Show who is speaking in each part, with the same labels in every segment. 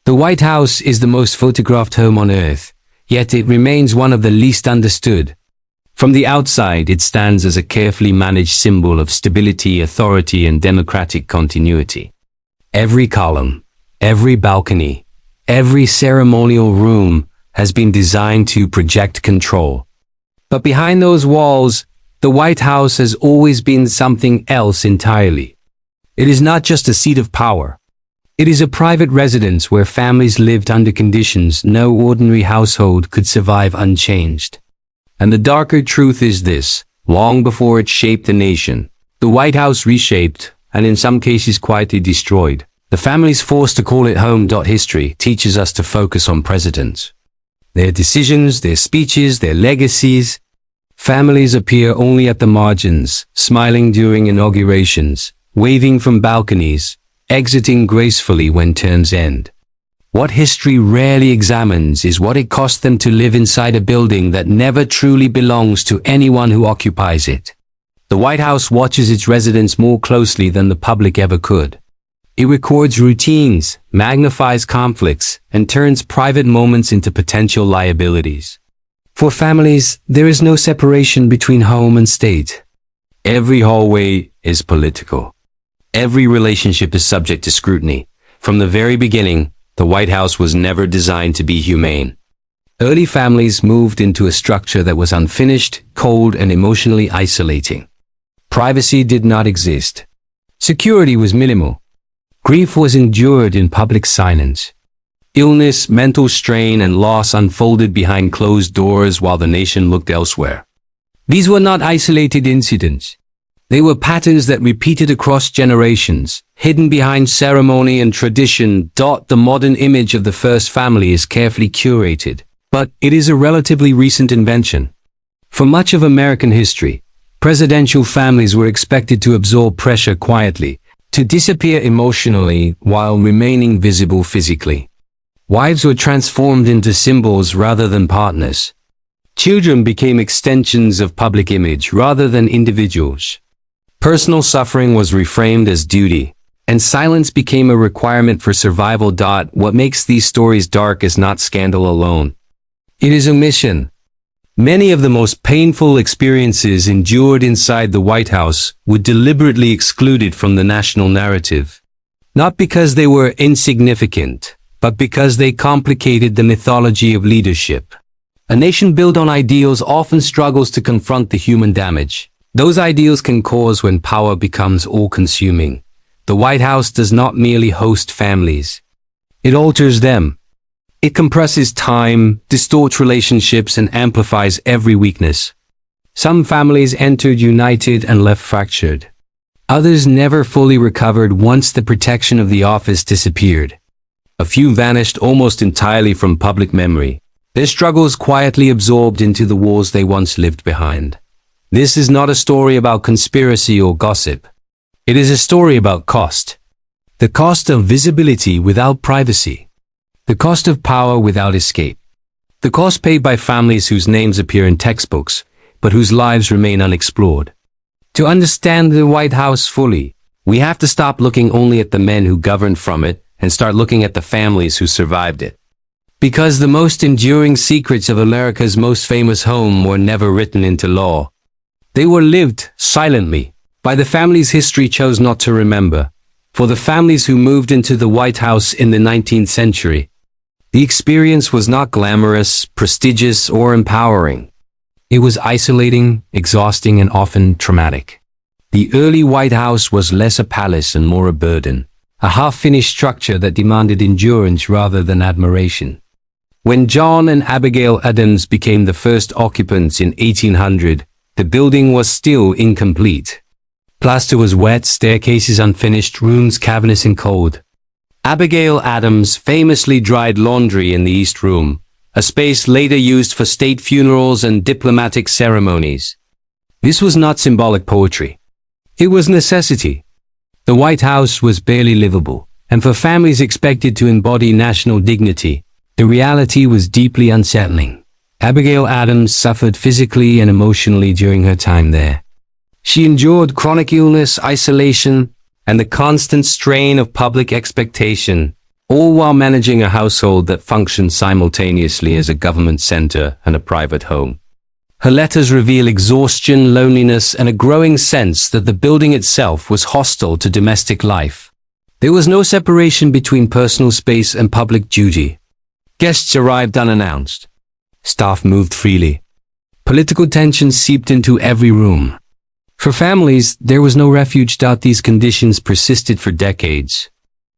Speaker 1: The White House is the most photographed home on Earth, yet it remains one of the least understood. From the outside, it stands as a carefully managed symbol of stability, authority, and democratic continuity. Every column, every balcony, every ceremonial room has been designed to project control. But behind those walls, the White House has always been something else entirely. It is not just a seat of power. It is a private residence where families lived under conditions no ordinary household could survive unchanged. And the darker truth is this: long before it shaped the nation, the White House reshaped, and in some cases quietly destroyed, the families forced to call it home. History teaches us to focus on presidents. Their decisions, their speeches, their legacies. Families appear only at the margins, smiling during inaugurations, waving from balconies, exiting gracefully when terms end. What history rarely examines is what it cost them to live inside a building that never truly belongs to anyone who occupies it. The White House watches its residents more closely than the public ever could. It records routines, magnifies conflicts, and turns private moments into potential liabilities. For families, there is no separation between home and state. Every hallway is political. Every relationship is subject to scrutiny. From the very beginning, the White House was never designed to be humane. Early families moved into a structure that was unfinished, cold, and emotionally isolating. Privacy did not exist. Security was minimal. Grief was endured in public silence. Illness, mental strain, and loss unfolded behind closed doors while the nation looked elsewhere. These were not isolated incidents. They were patterns that repeated across generations, hidden behind ceremony and tradition. The modern image of the first family is carefully curated, but it is a relatively recent invention. For much of American history, presidential families were expected to absorb pressure quietly, to disappear emotionally while remaining visible physically. Wives were transformed into symbols rather than partners. Children became extensions of public image rather than individuals. Personal suffering was reframed as duty, and silence became a requirement for survival. What makes these stories dark is not scandal alone. It is omission. Many of the most painful experiences endured inside the White House were deliberately excluded from the national narrative. Not because they were insignificant, but because they complicated the mythology of leadership. A nation built on ideals often struggles to confront the human damage those ideals can cause when power becomes all-consuming. The White House does not merely host families. It alters them. It compresses time, distorts relationships, and amplifies every weakness. Some families entered united and left fractured. Others never fully recovered once the protection of the office disappeared. A few vanished almost entirely from public memory, their struggles quietly absorbed into the walls they once lived behind. This is not a story about conspiracy or gossip. It is a story about cost. The cost of visibility without privacy. The cost of power without escape. The cost paid by families whose names appear in textbooks, but whose lives remain unexplored. To understand the White House fully, we have to stop looking only at the men who governed from it and start looking at the families who survived it. Because the most enduring secrets of America's most famous home were never written into law. They were lived silently by the families history chose not to remember. For the families who moved into the White House in the 19th century, the experience was not glamorous, prestigious, or empowering. It was isolating, exhausting, and often traumatic. The early White House was less a palace and more a burden, a half-finished structure that demanded endurance rather than admiration. When John and Abigail Adams became the first occupants in 1800, the building was still incomplete. Plaster was wet, staircases unfinished, rooms cavernous and cold. Abigail Adams famously dried laundry in the East Room, a space later used for state funerals and diplomatic ceremonies. This was not symbolic poetry. It was necessity. The White House was barely livable, and for families expected to embody national dignity, the reality was deeply unsettling. Abigail Adams suffered physically and emotionally during her time there. She endured chronic illness, isolation, and the constant strain of public expectation. all while managing a household that functioned simultaneously as a government center and a private home. Her letters reveal exhaustion, loneliness, and a growing sense that the building itself was hostile to domestic life. There was no separation between personal space and public duty. Guests arrived unannounced. Staff moved freely. Political tension seeped into every room. For families, there was no refuge. These conditions persisted for decades.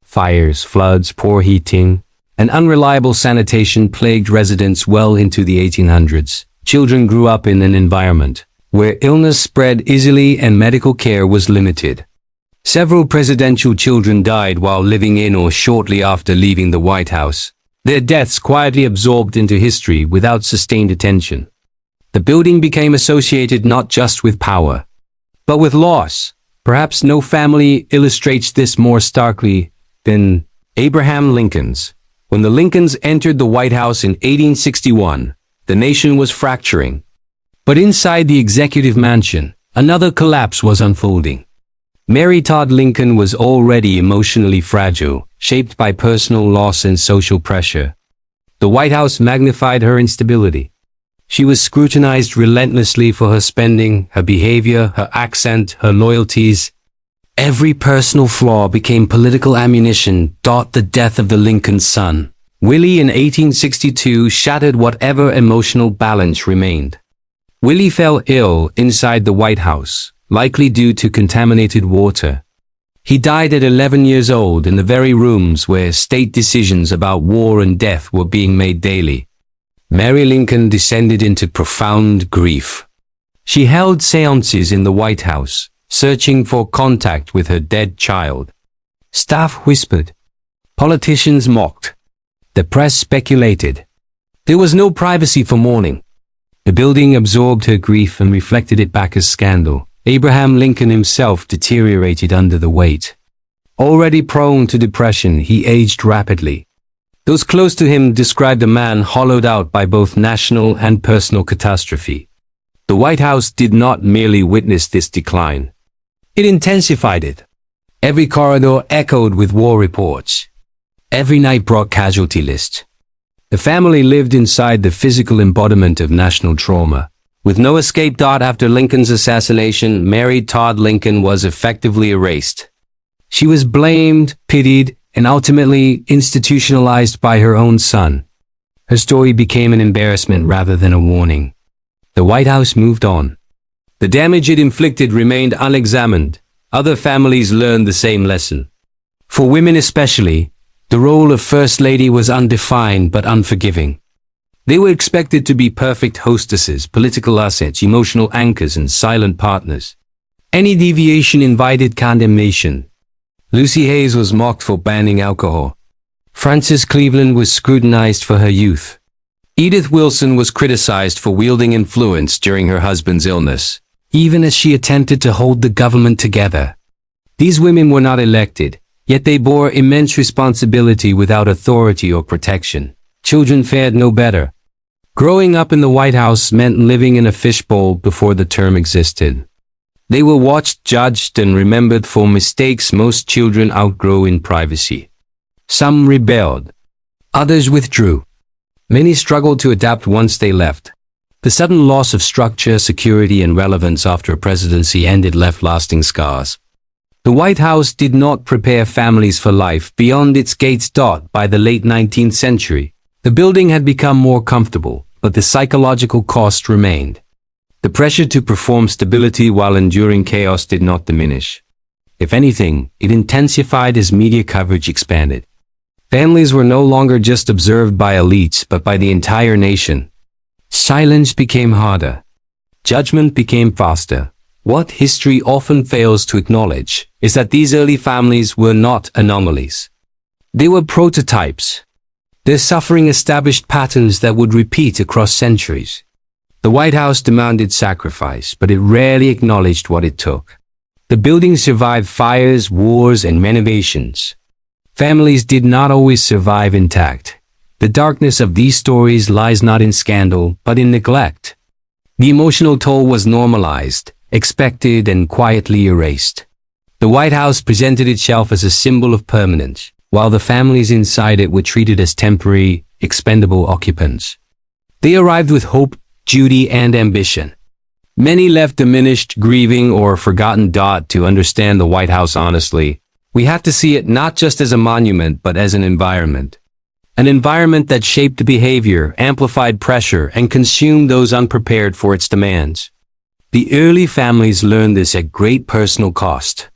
Speaker 1: Fires, floods, poor heating, and unreliable sanitation plagued residents well into the 1800s. Children grew up in an environment where illness spread easily and medical care was limited. Several presidential children died while living in or shortly after leaving the White House. Their deaths quietly absorbed into history without sustained attention. The building became associated not just with power, but with loss. Perhaps no family illustrates this more starkly than Abraham Lincoln's. When the Lincolns entered the White House in 1861, the nation was fracturing. But inside the executive mansion, another collapse was unfolding. Mary Todd Lincoln was already emotionally fragile, shaped by personal loss and social pressure. The White House magnified her instability. She was scrutinized relentlessly for her spending, her behavior, her accent, her loyalties. Every personal flaw became political ammunition. The death of the Lincoln's son, Willie, in 1862 shattered whatever emotional balance remained. Willie fell ill inside the White House, likely due to contaminated water. He died at 11 years old in the very rooms where state decisions about war and death were being made daily. Mary Lincoln descended into profound grief. She held seances in the White House, searching for contact with her dead child. Staff whispered. Politicians mocked. The press speculated. There was no privacy for mourning. The building absorbed her grief and reflected it back as scandal. Abraham Lincoln himself deteriorated under the weight. Already prone to depression, he aged rapidly. Those close to him described a man hollowed out by both national and personal catastrophe. The White House did not merely witness this decline. It intensified it. Every corridor echoed with war reports. Every night brought casualty lists. The family lived inside the physical embodiment of national trauma. With no escape. After Lincoln's assassination, Mary Todd Lincoln was effectively erased. She was blamed, pitied, and ultimately institutionalized by her own son. Her story became an embarrassment rather than a warning. The White House moved on. The damage it inflicted remained unexamined. Other families learned the same lesson. For women especially, the role of First Lady was undefined but unforgiving. They were expected to be perfect hostesses, political assets, emotional anchors, and silent partners. Any deviation invited condemnation. Lucy Hayes was mocked for banning alcohol. Frances Cleveland was scrutinized for her youth. Edith Wilson was criticized for wielding influence during her husband's illness, even as she attempted to hold the government together. These women were not elected, yet they bore immense responsibility without authority or protection. Children fared no better. Growing up in the White House meant living in a fishbowl before the term existed. They were watched, judged, and remembered for mistakes most children outgrow in privacy. Some rebelled. Others withdrew. Many struggled to adapt once they left. The sudden loss of structure, security, and relevance after a presidency left lasting scars. The White House did not prepare families for life beyond its gates. By the late 19th century, the building had become more comfortable, but the psychological cost remained. The pressure to perform stability while enduring chaos did not diminish. If anything, it intensified as media coverage expanded. Families were no longer just observed by elites, but by the entire nation. Silence became harder. Judgment became faster. What history often fails to acknowledge is that these early families were not anomalies. They were prototypes. Their suffering established patterns that would repeat across centuries. The White House demanded sacrifice, but it rarely acknowledged what it took. The building survived fires, wars, and renovations. Families did not always survive intact. The darkness of these stories lies not in scandal, but in neglect. The emotional toll was normalized, expected, and quietly erased. The White House presented itself as a symbol of permanence, while the families inside it were treated as temporary, expendable occupants. They arrived with hope, duty, and ambition. Many left diminished, grieving, or forgotten. To understand the White House honestly, we have to see it not just as a monument but as an environment. An environment that shaped behavior, amplified pressure, and consumed those unprepared for its demands. The early families learned this at great personal cost.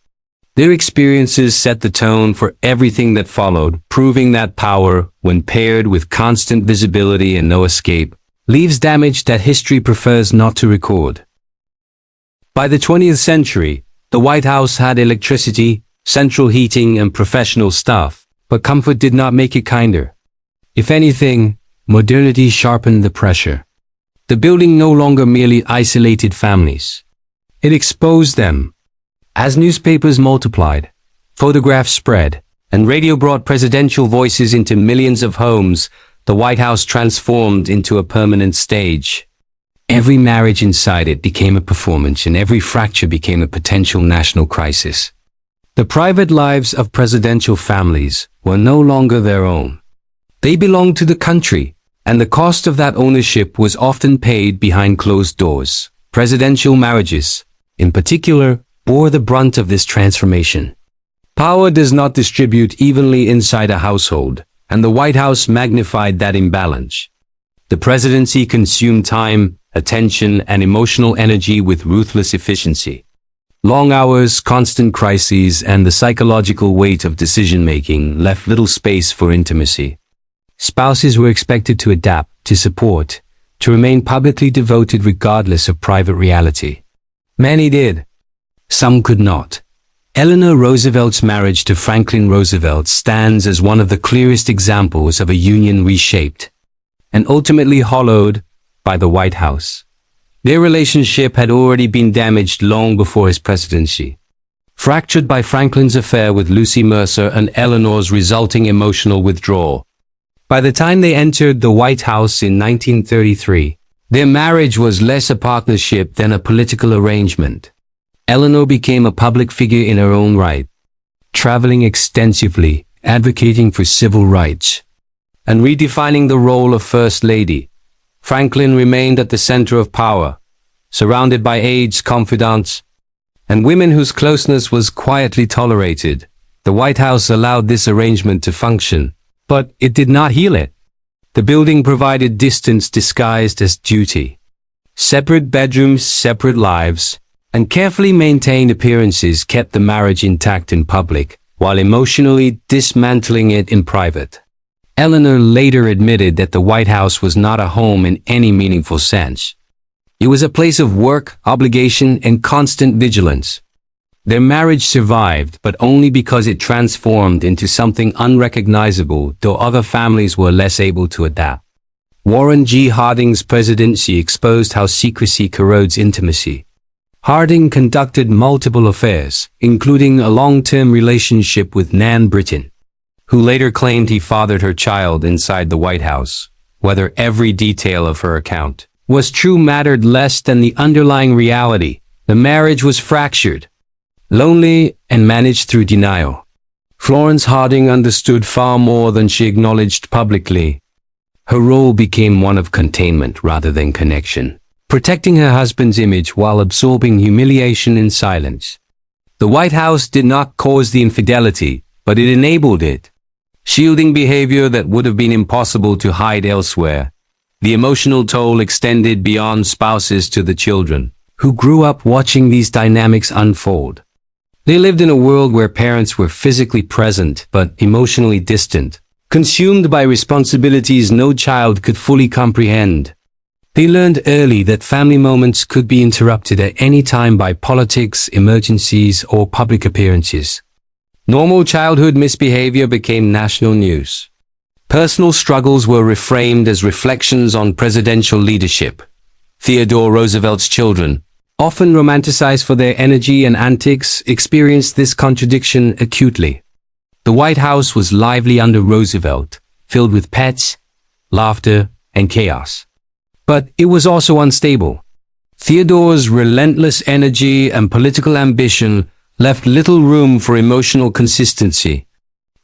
Speaker 1: Their experiences set the tone for everything that followed, proving that power, when paired with constant visibility and no escape, leaves damage that history prefers not to record. By the 20th century, the White House had electricity, central heating, and professional staff, but comfort did not make it kinder. If anything, modernity sharpened the pressure. The building no longer merely isolated families. It exposed them. As newspapers multiplied, photographs spread, and radio brought presidential voices into millions of homes, the White House transformed into a permanent stage. Every marriage inside it became a performance, and every fracture became a potential national crisis. The private lives of presidential families were no longer their own. They belonged to the country, and the cost of that ownership was often paid behind closed doors. Presidential marriages, in particular, bore the brunt of this transformation. Power does not distribute evenly inside a household, and the White House magnified that imbalance. The presidency consumed time, attention, and emotional energy with ruthless efficiency. Long hours, constant crises, and the psychological weight of decision-making left little space for intimacy. Spouses were expected to adapt, to support, to remain publicly devoted regardless of private reality. Many did. Some could not. Eleanor Roosevelt's marriage to Franklin Roosevelt stands as one of the clearest examples of a union reshaped and ultimately hollowed by the White House. Their relationship had already been damaged long before his presidency, fractured by Franklin's affair with Lucy Mercer and Eleanor's resulting emotional withdrawal. By the time they entered the White House in 1933, their marriage was less a partnership than a political arrangement. Eleanor became a public figure in her own right, traveling extensively, advocating for civil rights, and redefining the role of First Lady. Franklin remained at the center of power, surrounded by aides, confidants, and women whose closeness was quietly tolerated. The White House allowed this arrangement to function, but it did not heal it. The building provided distance disguised as duty. Separate bedrooms, separate lives, and carefully maintained appearances kept the marriage intact in public, while emotionally dismantling it in private. Eleanor later admitted that the White House was not a home in any meaningful sense. It was a place of work, obligation, and constant vigilance. Their marriage survived, but only because it transformed into something unrecognizable, though other families were less able to adapt. Warren G. Harding's presidency exposed how secrecy corrodes intimacy. Harding conducted multiple affairs, including a long-term relationship with Nan Britton, who later claimed he fathered her child inside the White House. Whether every detail of her account was true mattered less than the underlying reality. The marriage was fractured, lonely, and managed through denial. Florence Harding understood far more than she acknowledged publicly. Her role became one of containment rather than connection, protecting her husband's image while absorbing humiliation in silence. The White House did not cause the infidelity, but it enabled it, shielding behavior that would have been impossible to hide elsewhere. The emotional toll extended beyond spouses to the children, who grew up watching these dynamics unfold. They lived in a world where parents were physically present but emotionally distant, consumed by responsibilities no child could fully comprehend. They learned early that family moments could be interrupted at any time by politics, emergencies, or public appearances. Normal childhood misbehavior became national news. Personal struggles were reframed as reflections on presidential leadership. Theodore Roosevelt's children, often romanticized for their energy and antics, experienced this contradiction acutely. The White House was lively under Roosevelt, filled with pets, laughter, and chaos. But it was also unstable. Theodore's relentless energy and political ambition left little room for emotional consistency.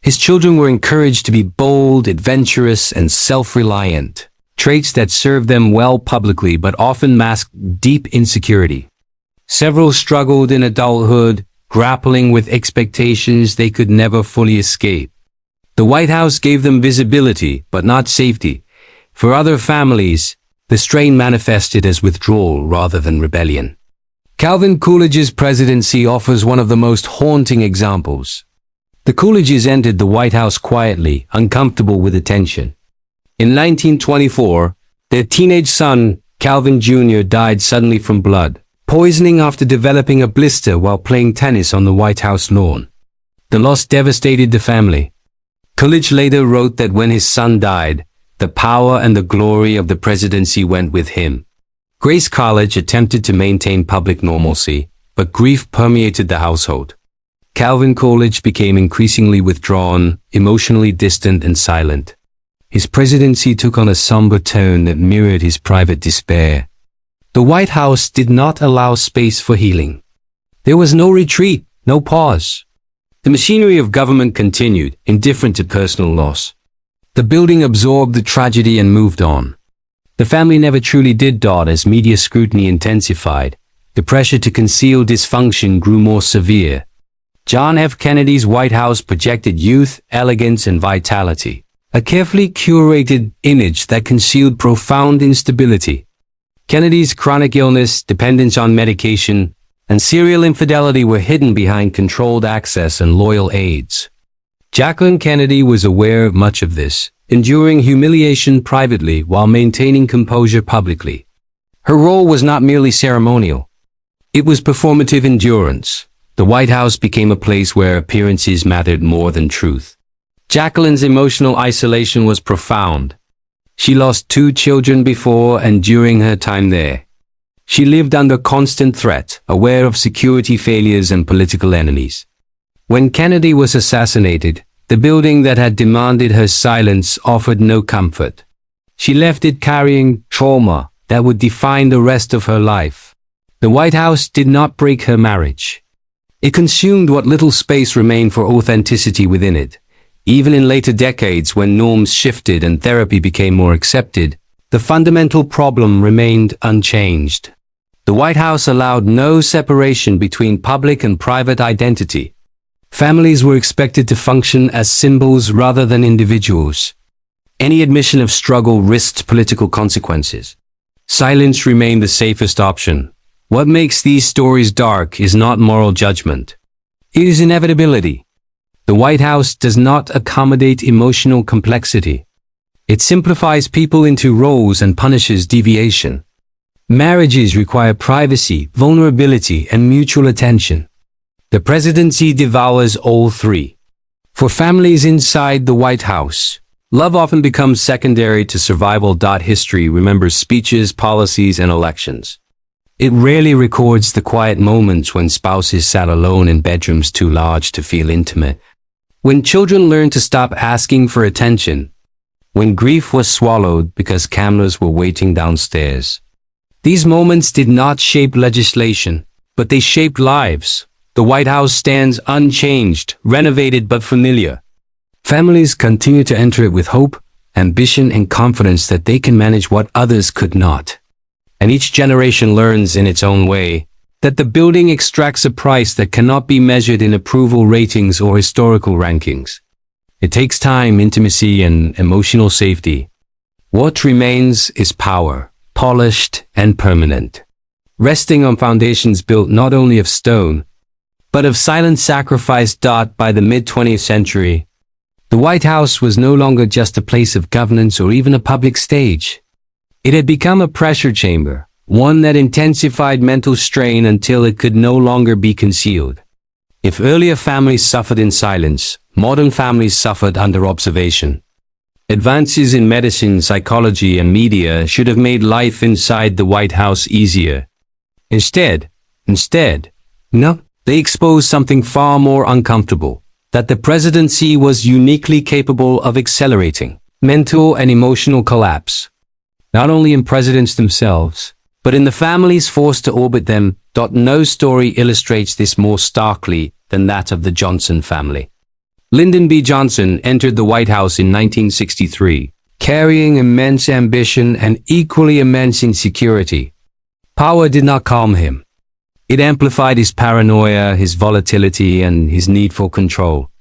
Speaker 1: His children were encouraged to be bold, adventurous, and self-reliant, traits that served them well publicly but often masked deep insecurity. Several struggled in adulthood, grappling with expectations they could never fully escape. The White House gave them visibility, but not safety. For other families, the strain manifested as withdrawal rather than rebellion. Calvin Coolidge's presidency offers one of the most haunting examples. The Coolidges entered the White House quietly, uncomfortable with attention. In 1924, their teenage son, Calvin Jr., died suddenly from blood poisoning after developing a blister while playing tennis on the White House lawn. The loss devastated the family. Coolidge later wrote that when his son died, the power and the glory of the presidency went with him. Grace Coolidge attempted to maintain public normalcy, but grief permeated the household. Calvin Coolidge became increasingly withdrawn, emotionally distant and silent. His presidency took on a somber tone that mirrored his private despair. The White House did not allow space for healing. There was no retreat, no pause. The machinery of government continued, indifferent to personal loss. The building absorbed the tragedy and moved on. The family never truly did dot as media scrutiny intensified. The pressure to conceal dysfunction grew more severe. John F. Kennedy's White House projected youth, elegance, and vitality, a carefully curated image that concealed profound instability. Kennedy's chronic illness, dependence on medication, and serial infidelity were hidden behind controlled access and loyal aides. Jacqueline Kennedy was aware of much of this, enduring humiliation privately while maintaining composure publicly. Her role was not merely ceremonial. It was performative endurance. The White House became a place where appearances mattered more than truth. Jacqueline's emotional isolation was profound. She lost 2 children before and during her time there. She lived under constant threat, aware of security failures and political enemies. When Kennedy was assassinated, the building that had demanded her silence offered no comfort. She left it carrying trauma that would define the rest of her life. The White House did not break her marriage. It consumed what little space remained for authenticity within it. Even in later decades, when norms shifted and therapy became more accepted, the fundamental problem remained unchanged. The White House allowed no separation between public and private identity. Families were expected to function as symbols rather than individuals. Any admission of struggle risked political consequences. Silence remained the safest option. What makes these stories dark is not moral judgment. It is inevitability. The White House does not accommodate emotional complexity. It simplifies people into roles and punishes deviation. Marriages require privacy, vulnerability, and mutual attention. The presidency devours all 3. For families inside the White House, love often becomes secondary to survival. History remembers speeches, policies, and elections. It rarely records the quiet moments when spouses sat alone in bedrooms too large to feel intimate. When children learned to stop asking for attention. When grief was swallowed because cameras were waiting downstairs. These moments did not shape legislation, but they shaped lives. The White House stands unchanged, renovated but familiar. Families continue to enter it with hope, ambition, and confidence that they can manage what others could not. And each generation learns in its own way that the building extracts a price that cannot be measured in approval ratings or historical rankings. It takes time, intimacy, and emotional safety. What remains is power, polished and permanent, resting on foundations built not only of stone, but of silent sacrifice. By the mid-20th century, the White House was no longer just a place of governance or even a public stage. It had become a pressure chamber, one that intensified mental strain until it could no longer be concealed. If earlier families suffered in silence, modern families suffered under observation. Advances in medicine, psychology, and media should have made life inside the White House easier. Instead, they exposed something far more uncomfortable, that the presidency was uniquely capable of accelerating mental and emotional collapse, not only in presidents themselves, but in the families forced to orbit them. No story illustrates this more starkly than that of the Johnson family. Lyndon B. Johnson entered the White House in 1963, carrying immense ambition and equally immense insecurity. Power did not calm him. It amplified his paranoia, his volatility, and his need for control.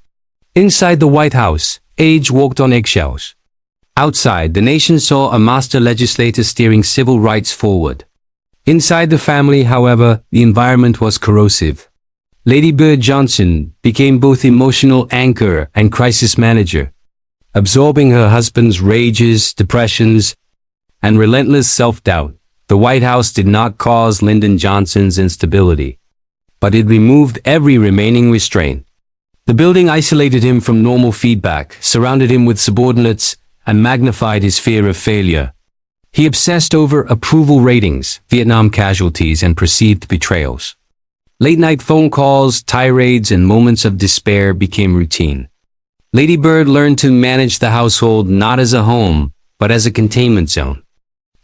Speaker 1: Inside the White House, age walked on eggshells. Outside, the nation saw a master legislator steering civil rights forward. Inside the family, however, the environment was corrosive. Lady Bird Johnson became both emotional anchor and crisis manager, absorbing her husband's rages, depressions, and relentless self-doubt. The White House did not cause Lyndon Johnson's instability, but it removed every remaining restraint. The building isolated him from normal feedback, surrounded him with subordinates, and magnified his fear of failure. He obsessed over approval ratings, Vietnam casualties, and perceived betrayals. Late-night phone calls, tirades, and moments of despair became routine. Lady Bird learned to manage the household not as a home, but as a containment zone.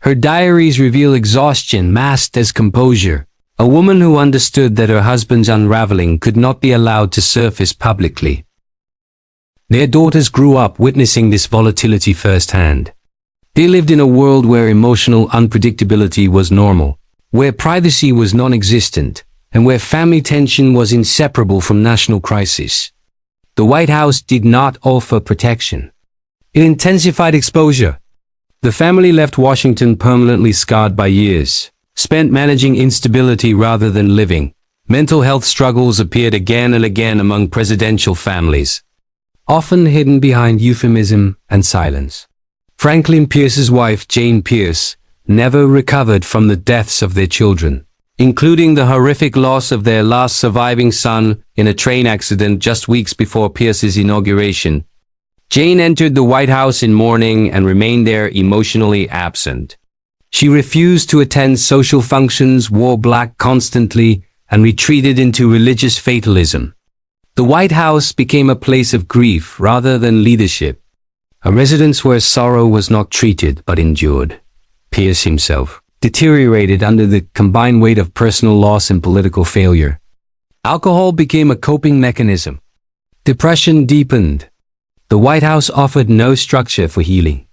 Speaker 1: Her diaries reveal exhaustion masked as composure, a woman who understood that her husband's unraveling could not be allowed to surface publicly. Their daughters grew up witnessing this volatility firsthand. They lived in a world where emotional unpredictability was normal, where privacy was non-existent, and where family tension was inseparable from national crisis. The White House did not offer protection. It intensified exposure. The family left Washington permanently scarred by years, spent managing instability rather than living. Mental health struggles appeared again and again among presidential families, often hidden behind euphemism and silence. Franklin Pierce's wife, Jane Pierce, never recovered from the deaths of their children, including the horrific loss of their last surviving son in a train accident just weeks before Pierce's inauguration. Jane entered the White House in mourning and remained there emotionally absent. She refused to attend social functions, wore black constantly, and retreated into religious fatalism. The White House became a place of grief rather than leadership, a residence where sorrow was not treated but endured. Pierce himself deteriorated under the combined weight of personal loss and political failure. Alcohol became a coping mechanism. Depression deepened. The White House offered no structure for healing.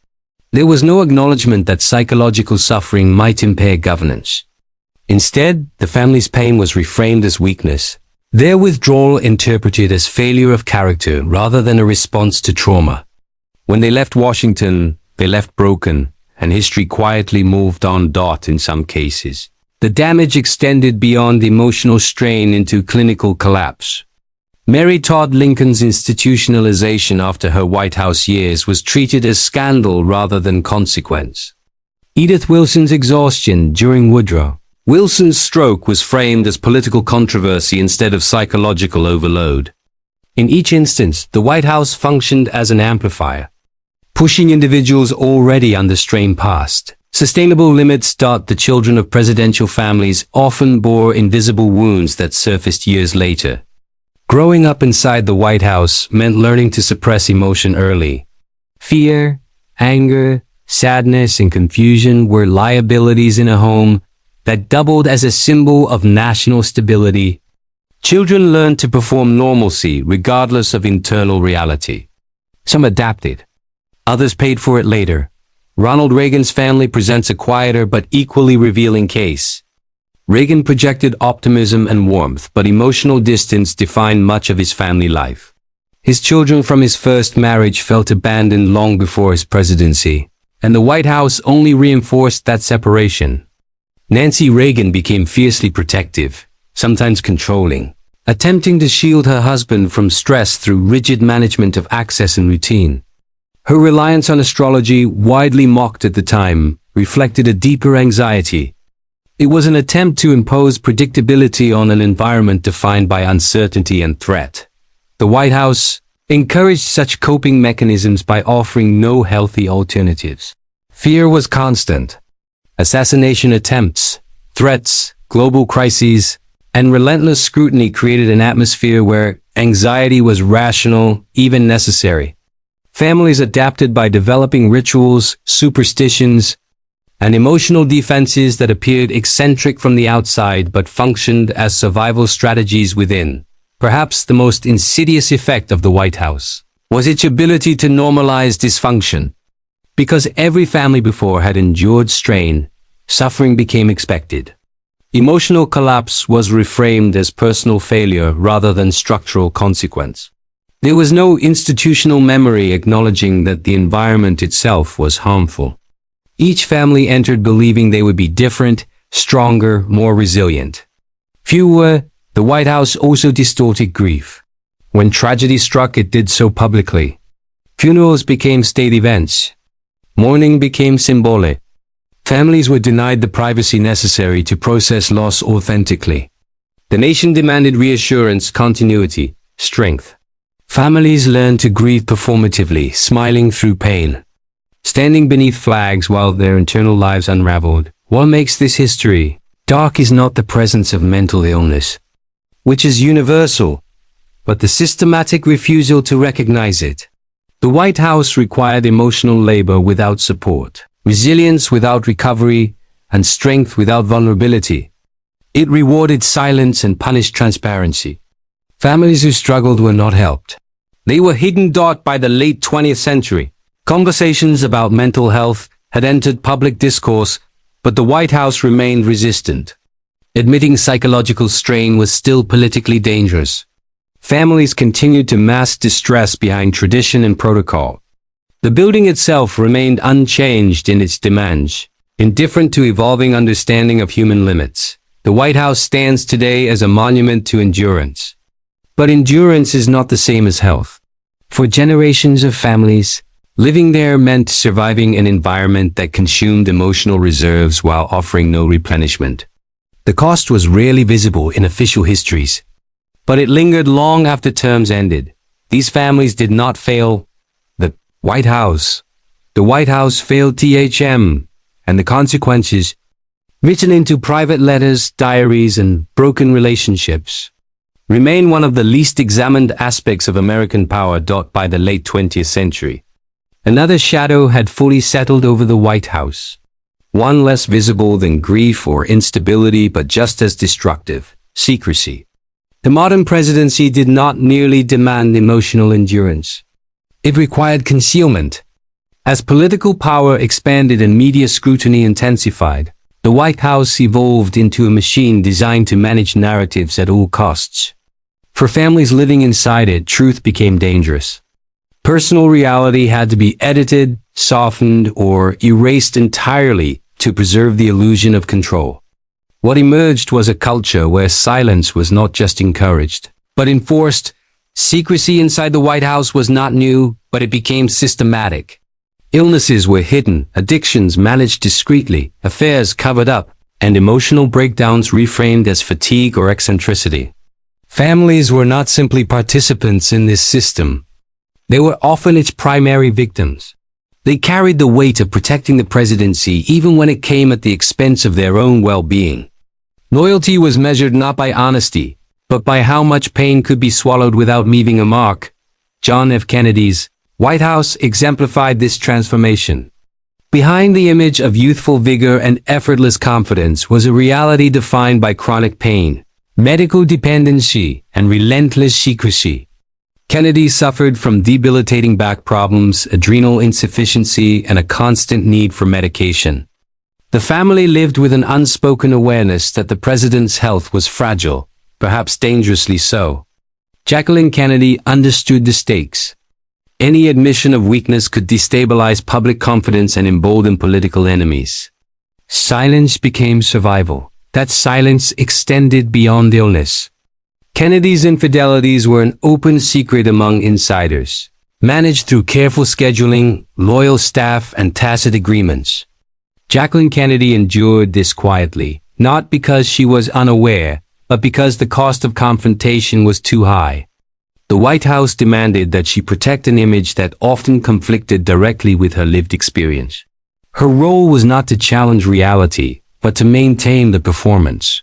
Speaker 1: There was no acknowledgement that psychological suffering might impair governance. Instead, the family's pain was reframed as weakness, their withdrawal interpreted as failure of character rather than a response to trauma. When they left Washington, they left broken, and history quietly moved on. In some cases, the damage extended beyond emotional strain into clinical collapse. Mary Todd Lincoln's institutionalization after her White House years was treated as scandal rather than consequence. Edith Wilson's exhaustion during Woodrow Wilson's stroke was framed as political controversy instead of psychological overload. In each instance, the White House functioned as an amplifier, pushing individuals already under strain past sustainable limits. The children of presidential families often bore invisible wounds that surfaced years later. Growing up inside the White House meant learning to suppress emotion early. Fear, anger, sadness, and confusion were liabilities in a home that doubled as a symbol of national stability. Children learned to perform normalcy regardless of internal reality. Some adapted. Others paid for it later. Ronald Reagan's family presents a quieter but equally revealing case. Reagan projected optimism and warmth, but emotional distance defined much of his family life. His children from his first marriage felt abandoned long before his presidency, and the White House only reinforced that separation. Nancy Reagan became fiercely protective, sometimes controlling, attempting to shield her husband from stress through rigid management of access and routine. Her reliance on astrology, widely mocked at the time, reflected a deeper anxiety. It was an attempt to impose predictability on an environment defined by uncertainty and threat. The White House encouraged such coping mechanisms by offering no healthy alternatives. Fear was constant. Assassination attempts, threats, global crises, and relentless scrutiny created an atmosphere where anxiety was rational, even necessary. Families adapted by developing rituals, superstitions, and emotional defenses that appeared eccentric from the outside but functioned as survival strategies within. Perhaps the most insidious effect of the White House was its ability to normalize dysfunction. Because every family before had endured strain, suffering became expected. Emotional collapse was reframed as personal failure rather than structural consequence. There was no institutional memory acknowledging that the environment itself was harmful. Each family entered believing they would be different, stronger, more resilient. Few were. The White House also distorted grief. When tragedy struck, it did so publicly. Funerals became state events. Mourning became symbolic. Families were denied the privacy necessary to process loss authentically. The nation demanded reassurance, continuity, strength. Families learned to grieve performatively, smiling through pain, standing beneath flags while their internal lives unraveled. What makes this history dark is not the presence of mental illness, which is universal, but the systematic refusal to recognize it. The White House required emotional labor without support, resilience without recovery, and strength without vulnerability. It rewarded silence and punished transparency. Families who struggled were not helped. They were hidden by the late 20th century. Conversations about mental health had entered public discourse, but the White House remained resistant. Admitting psychological strain was still politically dangerous. Families continued to mask distress behind tradition and protocol. The building itself remained unchanged in its demands, indifferent to evolving understanding of human limits. The White House stands today as a monument to endurance. But endurance is not the same as health. For generations of families, living there meant surviving an environment that consumed emotional reserves while offering no replenishment. The cost was rarely visible in official histories, but it lingered long after terms ended. These families did not fail the White House. The White House failed THM, and the consequences, written into private letters, diaries, and broken relationships, remain one of the least examined aspects of American power. By the late 20th century, another shadow had fully settled over the White House. One less visible than grief or instability, but just as destructive: secrecy. The modern presidency did not merely demand emotional endurance. It required concealment. As political power expanded and media scrutiny intensified, the White House evolved into a machine designed to manage narratives at all costs. For families living inside it, truth became dangerous. Personal reality had to be edited, softened, or erased entirely to preserve the illusion of control. What emerged was a culture where silence was not just encouraged, but enforced. Secrecy inside the White House was not new, but it became systematic. Illnesses were hidden, addictions managed discreetly, affairs covered up, and emotional breakdowns reframed as fatigue or eccentricity. Families were not simply participants in this system. They were often its primary victims. They carried the weight of protecting the presidency even when it came at the expense of their own well-being. Loyalty was measured not by honesty, but by how much pain could be swallowed without leaving a mark. John F. Kennedy's White House exemplified this transformation. Behind the image of youthful vigor and effortless confidence was a reality defined by chronic pain, medical dependency, and relentless secrecy. Kennedy suffered from debilitating back problems, adrenal insufficiency, and a constant need for medication. The family lived with an unspoken awareness that the president's health was fragile, perhaps dangerously so. Jacqueline Kennedy understood the stakes. Any admission of weakness could destabilize public confidence and embolden political enemies. Silence became survival. That silence extended beyond illness. Kennedy's infidelities were an open secret among insiders, managed through careful scheduling, loyal staff, and tacit agreements. Jacqueline Kennedy endured this quietly, not because she was unaware, but because the cost of confrontation was too high. The White House demanded that she protect an image that often conflicted directly with her lived experience. Her role was not to challenge reality, but to maintain the performance.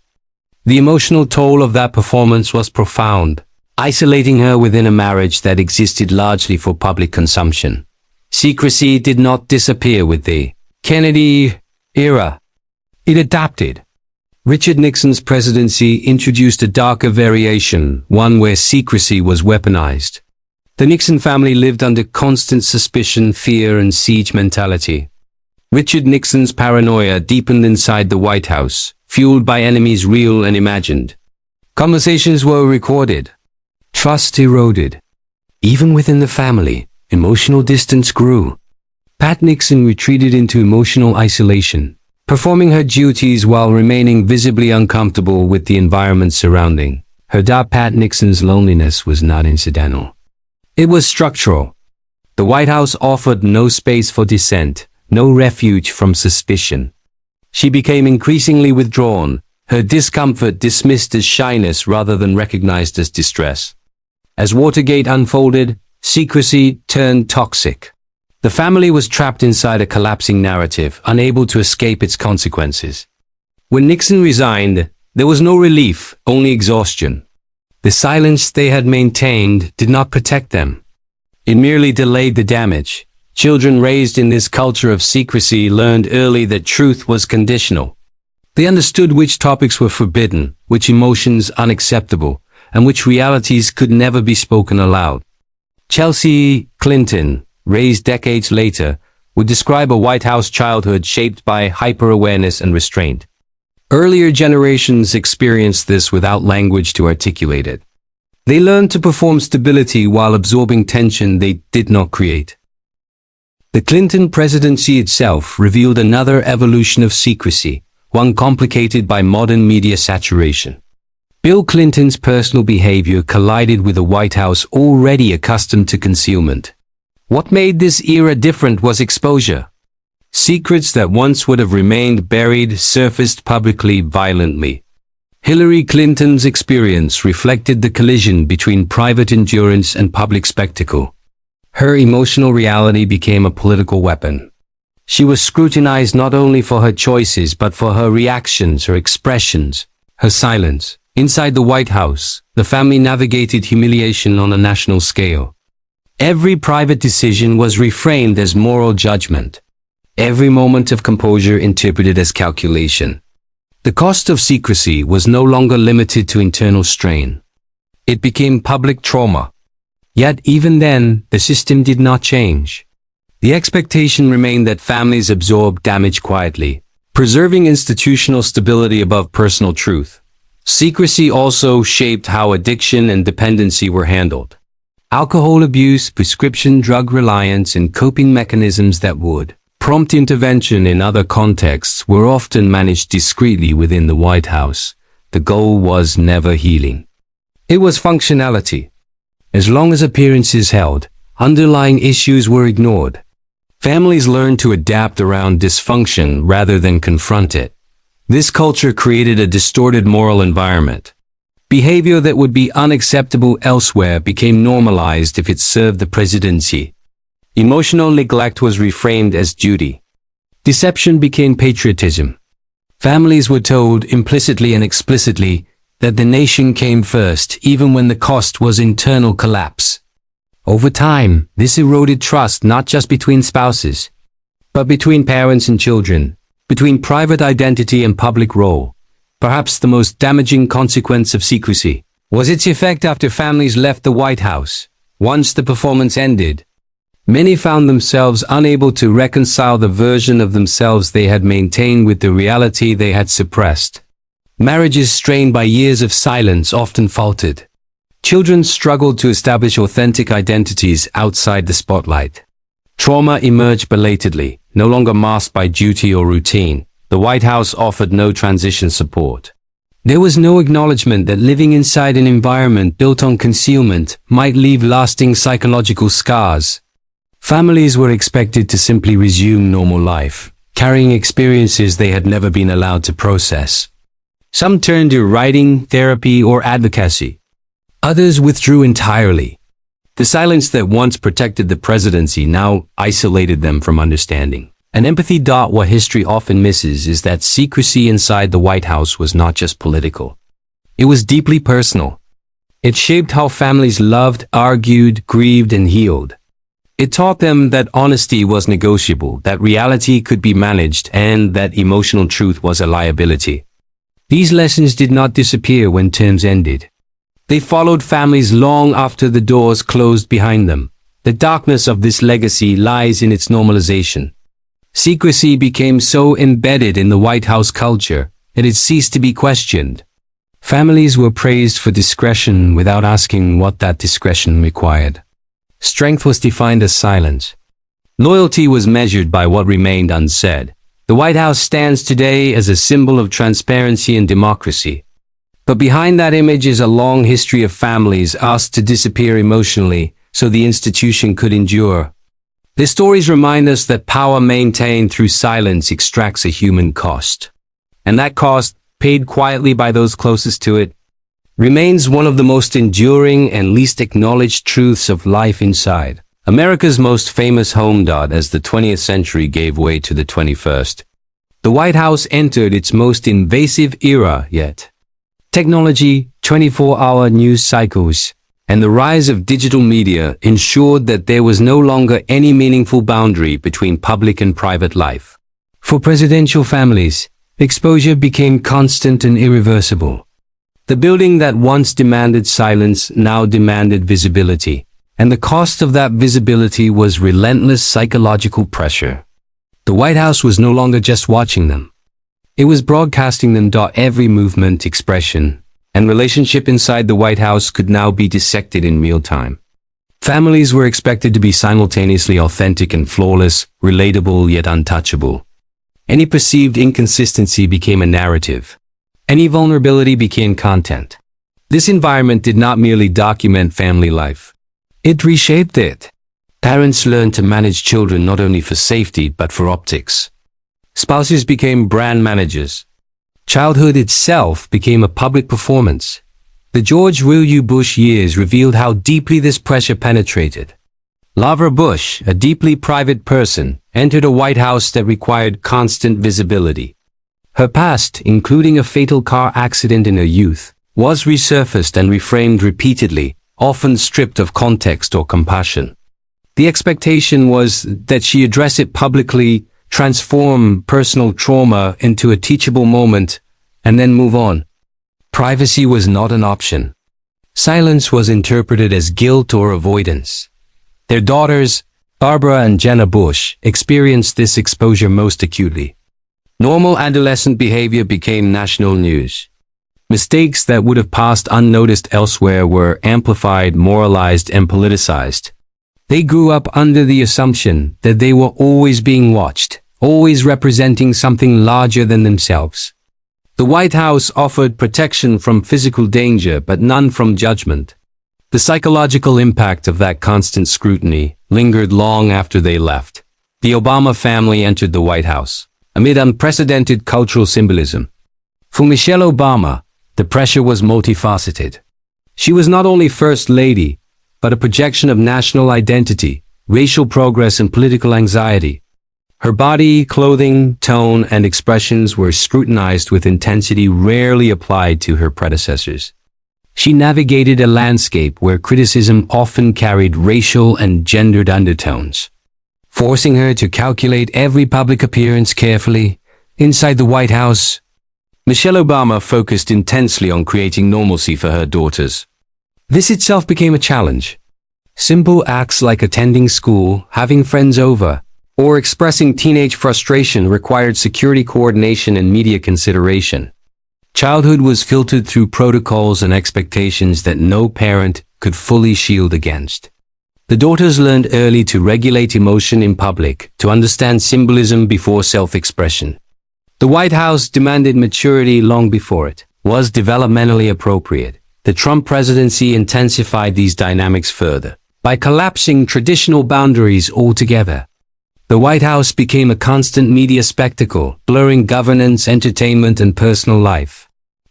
Speaker 1: The emotional toll of that performance was profound, isolating her within a marriage that existed largely for public consumption. Secrecy did not disappear with the Kennedy era. It adapted. Richard Nixon's presidency introduced a darker variation, one where secrecy was weaponized. The Nixon family lived under constant suspicion, fear, and siege mentality. Richard Nixon's paranoia deepened inside the White House, fueled by enemies real and imagined. Conversations were recorded. Trust eroded. Even within the family, emotional distance grew. Pat Nixon retreated into emotional isolation, performing her duties while remaining visibly uncomfortable with the environment surrounding her. Pat Nixon's loneliness was not incidental. It was structural. The White House offered no space for dissent, no refuge from suspicion. She became increasingly withdrawn, her discomfort dismissed as shyness rather than recognized as distress. As Watergate unfolded, secrecy turned toxic. The family was trapped inside a collapsing narrative, unable to escape its consequences. When Nixon resigned, there was no relief, only exhaustion. The silence they had maintained did not protect them. It merely delayed the damage. Children raised in this culture of secrecy learned early that truth was conditional. They understood which topics were forbidden, which emotions unacceptable, and which realities could never be spoken aloud. Chelsea Clinton, raised decades later, would describe a White House childhood shaped by hyper-awareness and restraint. Earlier generations experienced this without language to articulate it. They learned to perform stability while absorbing tension they did not create. The Clinton presidency itself revealed another evolution of secrecy, one complicated by modern media saturation. Bill Clinton's personal behavior collided with a White House already accustomed to concealment. What made this era different was exposure. Secrets that once would have remained buried surfaced publicly violently. Hillary Clinton's experience reflected the collision between private endurance and public spectacle. Her emotional reality became a political weapon. She was scrutinized not only for her choices but for her reactions, her expressions, her silence. Inside the White House, the family navigated humiliation on a national scale. Every private decision was reframed as moral judgment. Every moment of composure interpreted as calculation. The cost of secrecy was no longer limited to internal strain. It became public trauma. Yet even then, the system did not change. The expectation remained that families absorb damage quietly, preserving institutional stability above personal truth. Secrecy also shaped how addiction and dependency were handled. Alcohol abuse, prescription drug reliance, and coping mechanisms that would prompt intervention in other contexts were often managed discreetly within the White House. The goal was never healing. It was functionality. As long as appearances held, underlying issues were ignored. Families learned to adapt around dysfunction rather than confront it. This culture created a distorted moral environment. Behavior that would be unacceptable elsewhere became normalized if it served the presidency. Emotional neglect was reframed as duty. Deception became patriotism. Families were told implicitly and explicitly that the nation came first, even when the cost was internal collapse. Over time, this eroded trust not just between spouses, but between parents and children, between private identity and public role. Perhaps the most damaging consequence of secrecy was its effect after families left the White House. Once the performance ended, many found themselves unable to reconcile the version of themselves they had maintained with the reality they had suppressed. Marriages strained by years of silence often faltered. Children struggled to establish authentic identities outside the spotlight. Trauma emerged belatedly, no longer masked by duty or routine. The White House offered no transition support. There was no acknowledgement that living inside an environment built on concealment might leave lasting psychological scars. Families were expected to simply resume normal life, carrying experiences they had never been allowed to process. Some turned to writing, therapy, or advocacy. Others withdrew entirely. The silence that once protected the presidency now isolated them from understanding. An empathy. What history often misses is that secrecy inside the White House was not just political. It was deeply personal. It shaped how families loved, argued, grieved, and healed. It taught them that honesty was negotiable, that reality could be managed, and that emotional truth was a liability. These lessons did not disappear when terms ended. They followed families long after the doors closed behind them. The darkness of this legacy lies in its normalization. Secrecy became so embedded in the White House culture that it ceased to be questioned. Families were praised for discretion without asking what that discretion required. Strength was defined as silence. Loyalty was measured by what remained unsaid. The White House stands today as a symbol of transparency and democracy. But behind that image is a long history of families asked to disappear emotionally so the institution could endure. The stories remind us that power maintained through silence extracts a human cost. And that cost, paid quietly by those closest to it, remains one of the most enduring and least acknowledged truths of life inside. America's most famous home dot as the 20th century gave way to the 21st. The White House entered its most invasive era yet. Technology, 24-hour news cycles, and the rise of digital media ensured that there was no longer any meaningful boundary between public and private life. For presidential families, exposure became constant and irreversible. The building that once demanded silence now demanded visibility, and the cost of that visibility was relentless psychological pressure. The White House was no longer just watching them. It was broadcasting them. Every movement, expression, and relationship inside the White House could now be dissected in real time. Families were expected to be simultaneously authentic and flawless, relatable yet untouchable. Any perceived inconsistency became a narrative. Any vulnerability became content. This environment did not merely document family life. It reshaped it. Parents learned to manage children not only for safety but for optics. Spouses became brand managers. Childhood itself became a public performance. The George W. Bush years revealed how deeply this pressure penetrated. Laura Bush, a deeply private person, entered a White House that required constant visibility. Her past, including a fatal car accident in her youth, was resurfaced and reframed repeatedly, often stripped of context or compassion. The expectation was that she address it publicly, transform personal trauma into a teachable moment, and then move on. Privacy was not an option. Silence was interpreted as guilt or avoidance. Their daughters, Barbara and Jenna Bush, experienced this exposure most acutely. Normal adolescent behavior became national news. Mistakes that would have passed unnoticed elsewhere were amplified, moralized, and politicized. They grew up under the assumption that they were always being watched, always representing something larger than themselves. The White House offered protection from physical danger but none from judgment. The psychological impact of that constant scrutiny lingered long after they left. The Obama family entered the White House amid unprecedented cultural symbolism. For Michelle Obama, the pressure was multifaceted. She was not only First Lady, but a projection of national identity, racial progress, and political anxiety. Her body, clothing, tone, and expressions were scrutinized with intensity rarely applied to her predecessors. She navigated a landscape where criticism often carried racial and gendered undertones, forcing her to calculate every public appearance carefully. Inside the White House, Michelle Obama focused intensely on creating normalcy for her daughters. This itself became a challenge. Simple acts like attending school, having friends over, or expressing teenage frustration required security coordination and media consideration. Childhood was filtered through protocols and expectations that no parent could fully shield against. The daughters learned early to regulate emotion in public, to understand symbolism before self-expression. The White House demanded maturity long before it was developmentally appropriate. The Trump presidency intensified these dynamics further by collapsing traditional boundaries altogether. The White House became a constant media spectacle, blurring governance, entertainment, and personal life.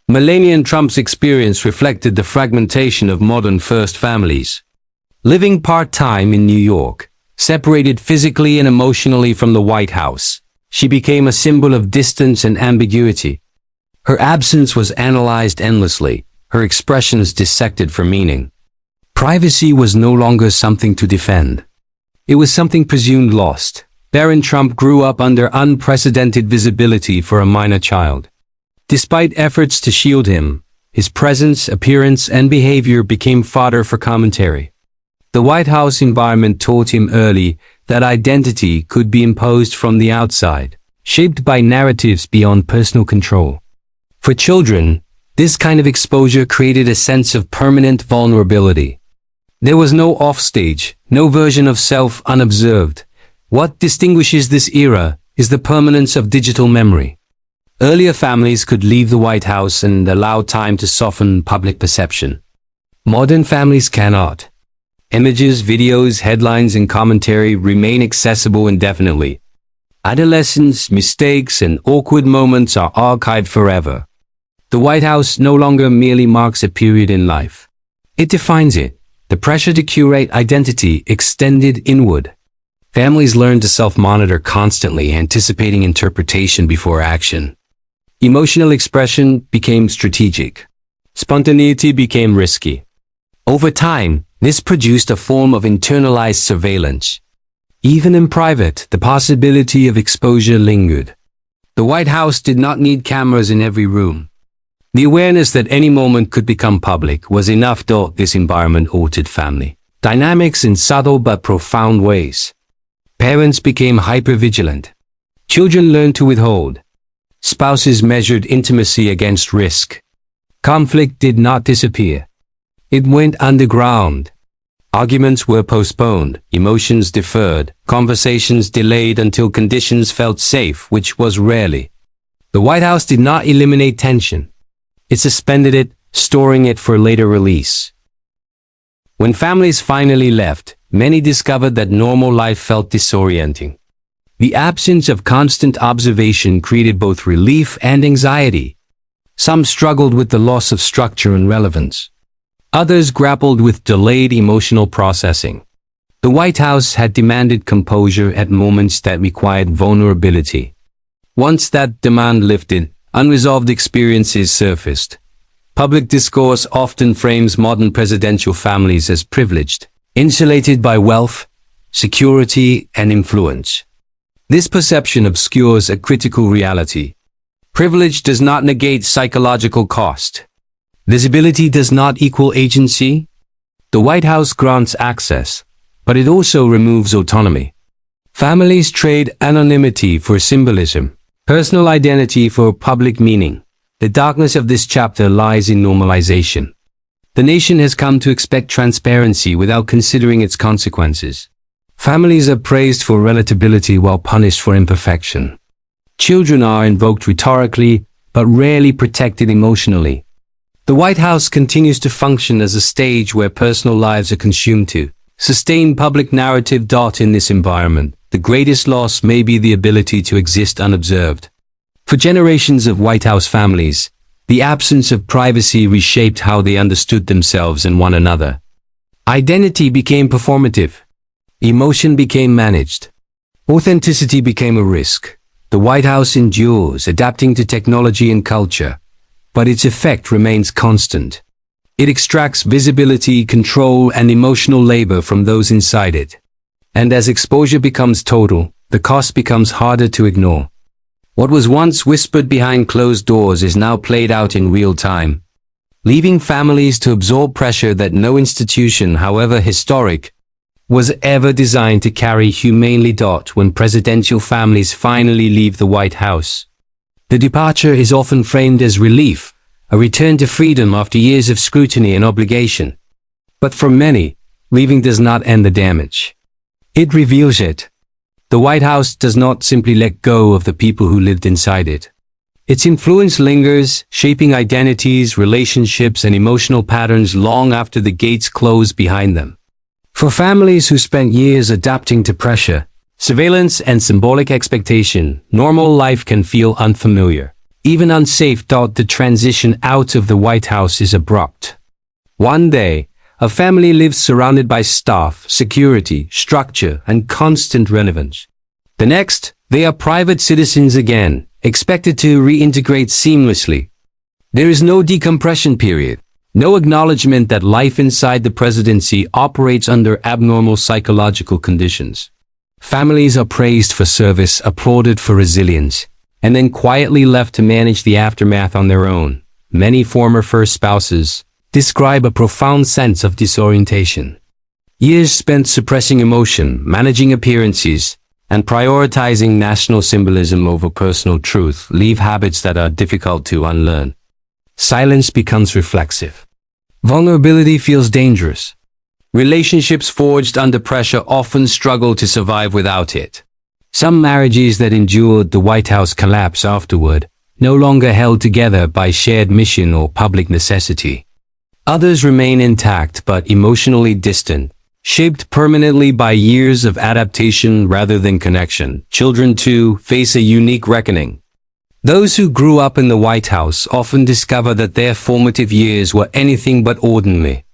Speaker 1: Melania Trump's experience reflected the fragmentation of modern first families. Living part-time in New York, separated physically and emotionally from the White House, she became a symbol of distance and ambiguity. Her absence was analyzed endlessly, her expressions dissected for meaning. Privacy was no longer something to defend. It was something presumed lost. Barron Trump grew up under unprecedented visibility for a minor child. Despite efforts to shield him, his presence, appearance, and behavior became fodder for commentary. The White House environment taught him early that identity could be imposed from the outside, shaped by narratives beyond personal control. For children, this kind of exposure created a sense of permanent vulnerability. There was no offstage, no version of self unobserved. What distinguishes this era is the permanence of digital memory. Earlier families could leave the White House and allow time to soften public perception. Modern families cannot. Images, videos, headlines, and commentary remain accessible indefinitely. Adolescence, mistakes, and awkward moments are archived forever. The White House no longer merely marks a period in life. It defines it. The pressure to curate identity extended inward. Families learn to self-monitor constantly, anticipating interpretation before action. Emotional expression became strategic. Spontaneity became risky. Over time, this produced a form of internalized surveillance. Even in private, the possibility of exposure lingered. The White House did not need cameras in every room. The awareness that any moment could become public was enough. This environment altered family dynamics in subtle but profound ways. Parents became hyper-vigilant. Children learned to withhold. Spouses measured intimacy against risk. Conflict did not disappear. It went underground. Arguments were postponed, emotions deferred, conversations delayed until conditions felt safe, which was rarely. The White House did not eliminate tension. It suspended it, storing it for later release. When families finally left, many discovered that normal life felt disorienting. The absence of constant observation created both relief and anxiety. Some struggled with the loss of structure and relevance. Others grappled with delayed emotional processing. The White House had demanded composure at moments that required vulnerability. Once that demand lifted, unresolved experiences surfaced. Public discourse often frames modern presidential families as privileged, insulated by wealth, security, and influence. This perception obscures a critical reality. Privilege does not negate psychological cost. Visibility does not equal agency. The White House grants access, but it also removes autonomy. Families trade anonymity for symbolism, personal identity for public meaning. The darkness of this chapter lies in normalization. The nation has come to expect transparency without considering its consequences. Families are praised for relatability while punished for imperfection. Children are invoked rhetorically, but rarely protected emotionally. The White House continues to function as a stage where personal lives are consumed to sustain public narrative. In this environment, the greatest loss may be the ability to exist unobserved. For generations of White House families, the absence of privacy reshaped how they understood themselves and one another. Identity became performative. Emotion became managed. Authenticity became a risk. The White House endures, adapting to technology and culture, but its effect remains constant. It extracts visibility, control, and emotional labor from those inside it. And as exposure becomes total, the cost becomes harder to ignore. What was once whispered behind closed doors is now played out in real time, leaving families to absorb pressure that no institution, however historic, was ever designed to carry humanely. When presidential families finally leave the White House, the departure is often framed as relief, a return to freedom after years of scrutiny and obligation. But for many, leaving does not end the damage. It reveals it. The White House does not simply let go of the people who lived inside it. Its influence lingers, shaping identities, relationships, and emotional patterns long after the gates close behind them. For families who spent years adapting to pressure, surveillance, and symbolic expectation, normal life can feel unfamiliar, even unsafe. The transition out of the White House is abrupt. One day, a family lives surrounded by staff, security, structure, and constant relevance. The next, they are private citizens again, expected to reintegrate seamlessly. There is no decompression period, no acknowledgement that life inside the presidency operates under abnormal psychological conditions. Families are praised for service, applauded for resilience, and then quietly left to manage the aftermath on their own. Many former first spouses describe a profound sense of disorientation. Years spent suppressing emotion, managing appearances, and prioritizing national symbolism over personal truth leave habits that are difficult to unlearn. Silence becomes reflexive. Vulnerability feels dangerous. Relationships forged under pressure often struggle to survive without it. Some marriages that endured the White House collapse afterward, no longer held together by shared mission or public necessity. Others remain intact but emotionally distant, shaped permanently by years of adaptation rather than connection. Children, too, face a unique reckoning. Those who grew up in the White House often discover that their formative years were anything but ordinary.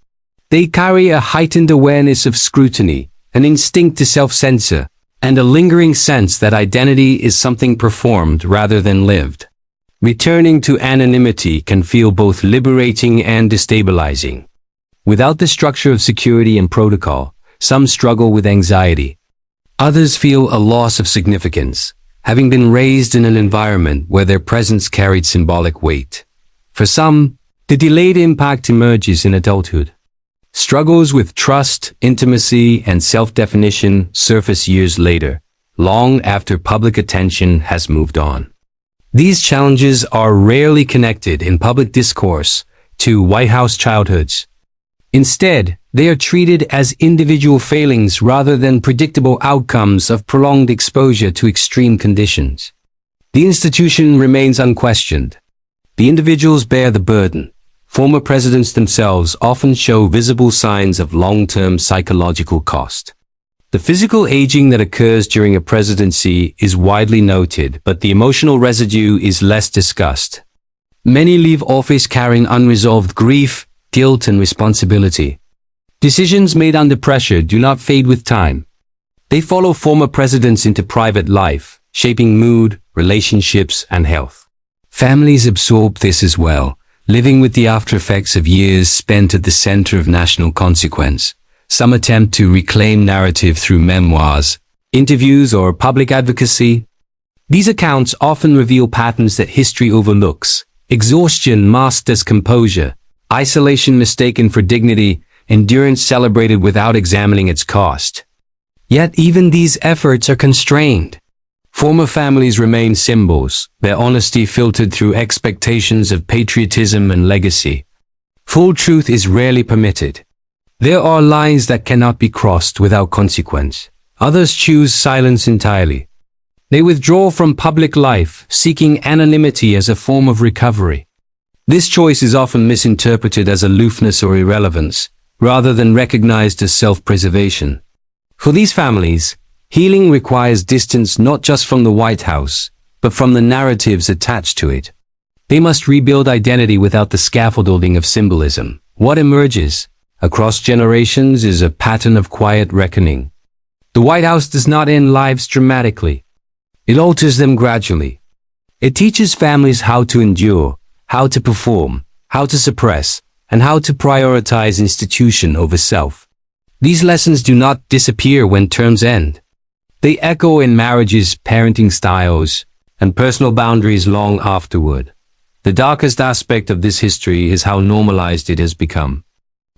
Speaker 1: They carry a heightened awareness of scrutiny, an instinct to self-censor, and a lingering sense that identity is something performed rather than lived. Returning to anonymity can feel both liberating and destabilizing. Without the structure of security and protocol, some struggle with anxiety. Others feel a loss of significance, having been raised in an environment where their presence carried symbolic weight. For some, the delayed impact emerges in adulthood. Struggles with trust, intimacy, and self-definition surface years later, long after public attention has moved on. These challenges are rarely connected in public discourse to White House childhoods. Instead, they are treated as individual failings rather than predictable outcomes of prolonged exposure to extreme conditions. The institution remains unquestioned. The individuals bear the burden. Former presidents themselves often show visible signs of long-term psychological cost. The physical aging that occurs during a presidency is widely noted, but the emotional residue is less discussed. Many leave office carrying unresolved grief, guilt, and responsibility. Decisions made under pressure do not fade with time. They follow former presidents into private life, shaping mood, relationships, and health. Families absorb this as well, living with the aftereffects of years spent at the center of national consequence. Some attempt to reclaim narrative through memoirs, interviews, or public advocacy. These accounts often reveal patterns that history overlooks: exhaustion masked as composure, isolation mistaken for dignity, endurance celebrated without examining its cost. Yet even these efforts are constrained. Former families remain symbols, their honesty filtered through expectations of patriotism and legacy. Full truth is rarely permitted. There are lines that cannot be crossed without consequence. Others choose silence entirely. They withdraw from public life, seeking anonymity as a form of recovery. This choice is often misinterpreted as aloofness or irrelevance, rather than recognized as self-preservation. For these families, healing requires distance not just from the White House, but from the narratives attached to it. They must rebuild identity without the scaffolding of symbolism. What emerges across generations is a pattern of quiet reckoning. The White House does not end lives dramatically. It alters them gradually. It teaches families how to endure, how to perform, how to suppress, and how to prioritize institution over self. These lessons do not disappear when terms end. They echo in marriages, parenting styles, and personal boundaries long afterward. The darkest aspect of this history is how normalized it has become.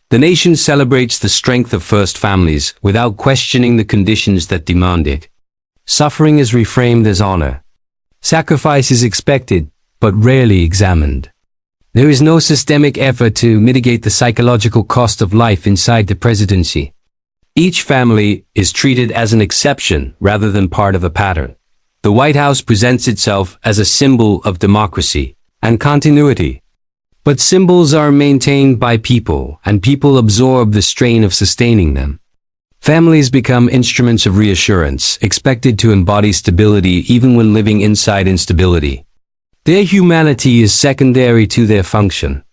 Speaker 1: The nation celebrates the strength of first families without questioning the conditions that demand it. Suffering is reframed as honor. Sacrifice is expected, but rarely examined. There is no systemic effort to mitigate the psychological cost of life inside the presidency. Each family is treated as an exception rather than part of a pattern. The White House presents itself as a symbol of democracy and continuity. But symbols are maintained by people, and people absorb the strain of sustaining them. Families become instruments of reassurance, expected to embody stability even when living inside instability. Their humanity is secondary to their function.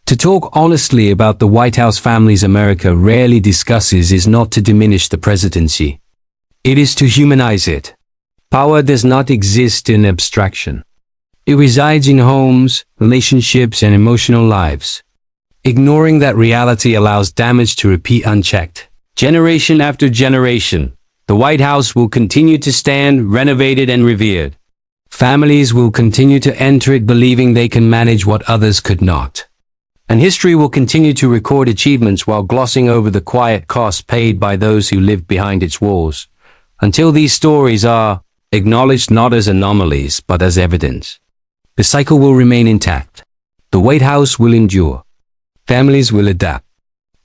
Speaker 1: To talk honestly about the White House families America rarely discusses is not to diminish the presidency. It is to humanize it. Power does not exist in abstraction. It resides in homes, relationships, and emotional lives. Ignoring that reality allows damage to repeat unchecked. Generation after generation, the White House will continue to stand renovated and revered. Families will continue to enter it believing they can manage what others could not. And history will continue to record achievements while glossing over the quiet costs paid by those who lived behind its walls, until these stories are acknowledged not as anomalies but as evidence. The cycle will remain intact. The White House will endure. Families will adapt.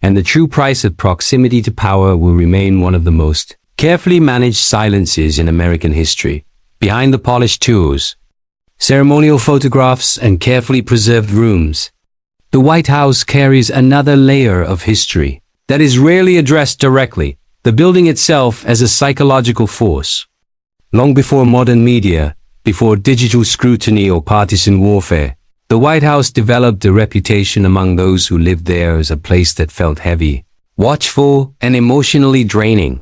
Speaker 1: And the true price of proximity to power will remain one of the most carefully managed silences in American history. Behind the polished tours, ceremonial photographs, and carefully preserved rooms, the White House carries another layer of history that is rarely addressed directly, the building itself as a psychological force. Long before modern media, before digital scrutiny or partisan warfare, the White House developed a reputation among those who lived there as a place that felt heavy, watchful, and emotionally draining.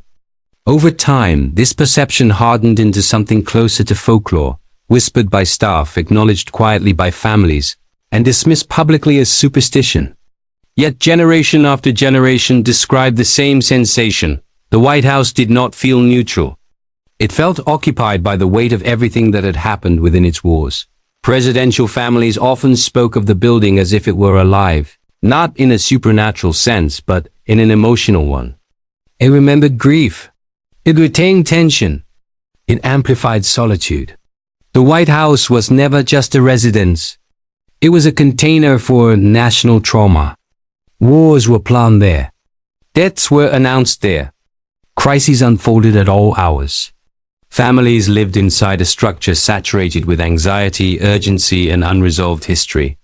Speaker 1: Over time, this perception hardened into something closer to folklore, whispered by staff, acknowledged quietly by families, and dismissed publicly as superstition. Yet generation after generation described the same sensation. The White House did not feel neutral. It felt occupied by the weight of everything that had happened within its walls. Presidential families often spoke of the building as if it were alive, not in a supernatural sense, but in an emotional one. It remembered grief. It retained tension. It amplified solitude. The White House was never just a residence. It was a container for national trauma. Wars were planned there. Deaths were announced there. Crises unfolded at all hours. Families lived inside a structure saturated with anxiety, urgency, and unresolved history.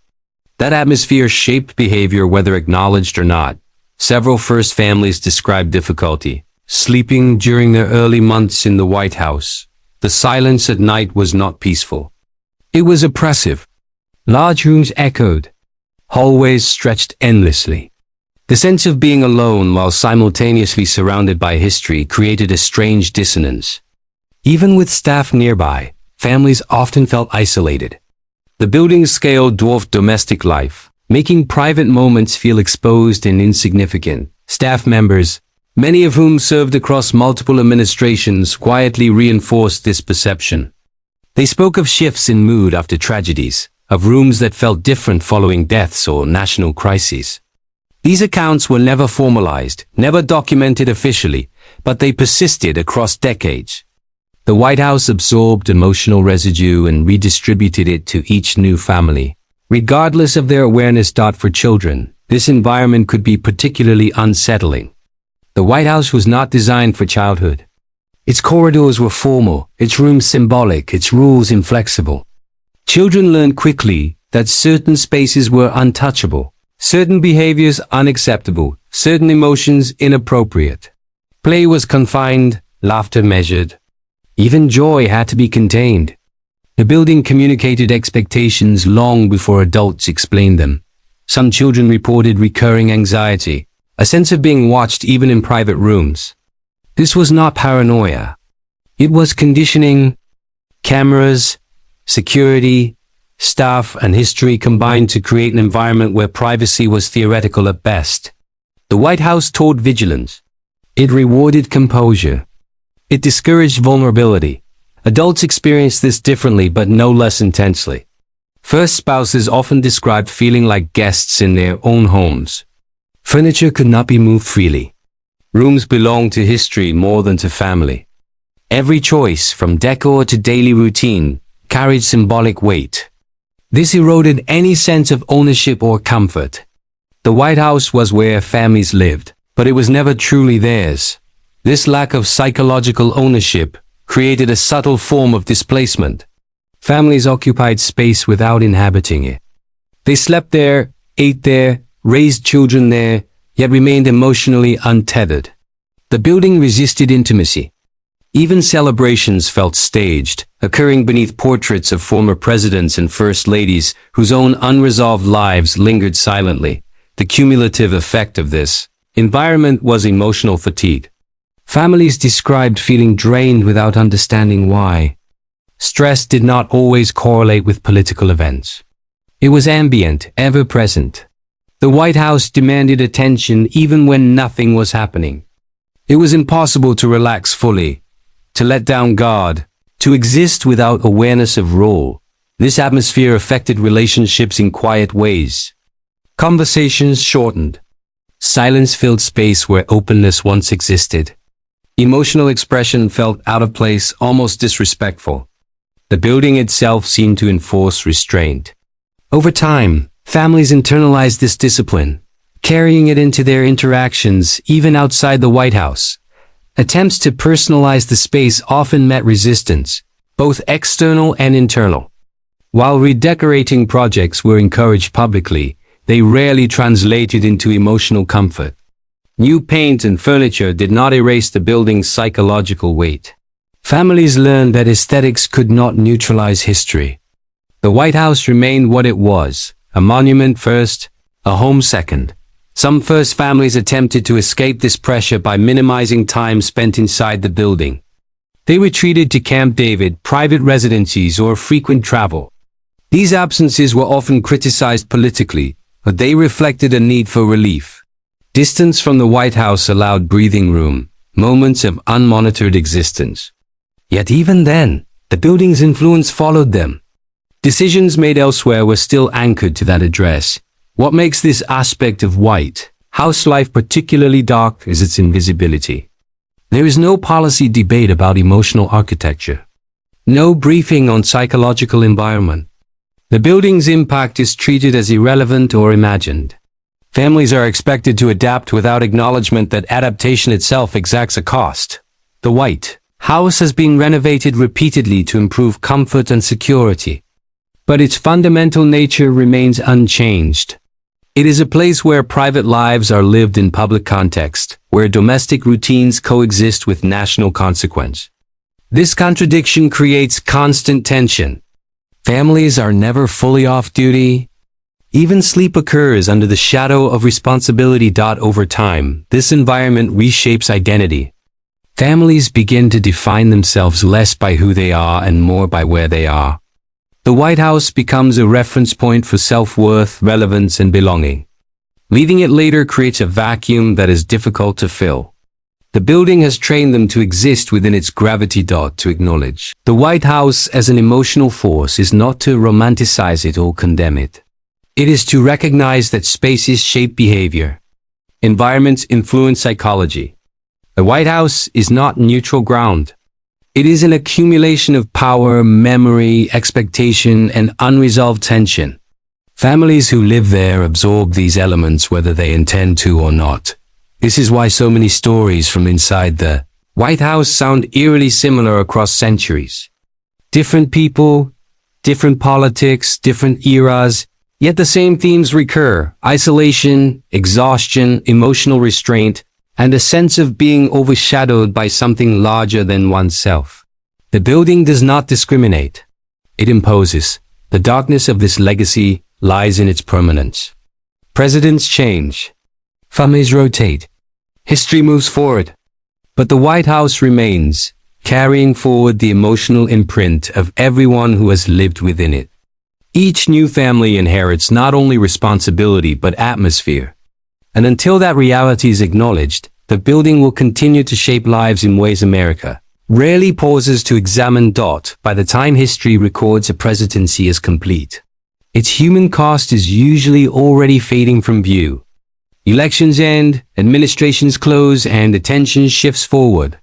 Speaker 1: That atmosphere shaped behavior whether acknowledged or not. Several first families described difficulty sleeping during their early months in the White House. The silence at night was not peaceful. It was oppressive. Large rooms echoed. Hallways stretched endlessly. The sense of being alone while simultaneously surrounded by history created a strange dissonance. Even with staff nearby, families often felt isolated. The building's scale dwarfed domestic life, making private moments feel exposed and insignificant. Staff members, many of whom served across multiple administrations, quietly reinforced this perception. They spoke of shifts in mood after tragedies, of rooms that felt different following deaths or national crises. These accounts were never formalized, never documented officially, but they persisted across decades. The White House absorbed emotional residue and redistributed it to each new family. Regardless of their awareness. For children, this environment could be particularly unsettling. The White House was not designed for childhood. Its corridors were formal, its rooms symbolic, its rules inflexible. Children learned quickly that certain spaces were untouchable, certain behaviors unacceptable, certain emotions inappropriate. Play was confined, laughter measured. Even joy had to be contained. The building communicated expectations long before adults explained them. Some children reported recurring anxiety, a sense of being watched even in private rooms. This was not paranoia. It was conditioning. Cameras, security, staff, and history combined to create an environment where privacy was theoretical at best. The White House taught vigilance. It rewarded composure. It discouraged vulnerability. Adults experienced this differently but no less intensely. First spouses often described feeling like guests in their own homes. Furniture could not be moved freely. Rooms belonged to history more than to family. Every choice, from decor to daily routine, carried symbolic weight. This eroded any sense of ownership or comfort. The White House was where families lived, but it was never truly theirs. This lack of psychological ownership created a subtle form of displacement. Families occupied space without inhabiting it. They slept there, ate there, raised children there, yet remained emotionally untethered. The building resisted intimacy. Even celebrations felt staged, occurring beneath portraits of former presidents and first ladies whose own unresolved lives lingered silently. The cumulative effect of this environment was emotional fatigue. Families described feeling drained without understanding why. Stress did not always correlate with political events. It was ambient, ever present. The White House demanded attention even when nothing was happening. It was impossible to relax fully, to let down guard, to exist without awareness of role. This atmosphere affected relationships in quiet ways. Conversations shortened. Silence filled space where openness once existed. Emotional expression felt out of place, almost disrespectful. The building itself seemed to enforce restraint. Over time, families internalized this discipline, carrying it into their interactions, even outside the White House. Attempts to personalize the space often met resistance, both external and internal. While redecorating projects were encouraged publicly, they rarely translated into emotional comfort. New paint and furniture did not erase the building's psychological weight. Families learned that aesthetics could not neutralize history. The White House remained what it was, a monument first, a home second. Some first families attempted to escape this pressure by minimizing time spent inside the building. They retreated to Camp David, private residencies, or frequent travel. These absences were often criticized politically, but they reflected a need for relief. Distance from the White House allowed breathing room, moments of unmonitored existence. Yet even then, the building's influence followed them. Decisions made elsewhere were still anchored to that address. What makes this aspect of White House life particularly dark is its invisibility. There is no policy debate about emotional architecture. No briefing on psychological environment. The building's impact is treated as irrelevant or imagined. Families are expected to adapt without acknowledgement that adaptation itself exacts a cost. The White House has been renovated repeatedly to improve comfort and security. But its fundamental nature remains unchanged. It is a place where private lives are lived in public context, where domestic routines coexist with national consequence. This contradiction creates constant tension. Families are never fully off duty. Even sleep occurs under the shadow of responsibility. Over time, this environment reshapes identity. Families begin to define themselves less by who they are and more by where they are. The White House becomes a reference point for self-worth, relevance, and belonging. Leaving it later creates a vacuum that is difficult to fill. The building has trained them to exist within its gravity. To acknowledge the White House as an emotional force is not to romanticize it or condemn it. It is to recognize that spaces shape behavior. Environments influence psychology. The White House is not neutral ground. It is an accumulation of power, memory, expectation, and unresolved tension. Families who live there absorb these elements whether they intend to or not. This is why so many stories from inside the White House sound eerily similar across centuries. Different people, different politics, different eras, yet the same themes recur: isolation, exhaustion, emotional restraint, and a sense of being overshadowed by something larger than oneself. The building does not discriminate. It imposes. The darkness of this legacy lies in its permanence. Presidents change. Families rotate. History moves forward. But the White House remains, carrying forward the emotional imprint of everyone who has lived within it. Each new family inherits not only responsibility but atmosphere. And until that reality is acknowledged, the building will continue to shape lives in ways America rarely pauses to examine. By the time history records a presidency as complete, its human cost is usually already fading from view. Elections end, administrations close, and attention shifts forward.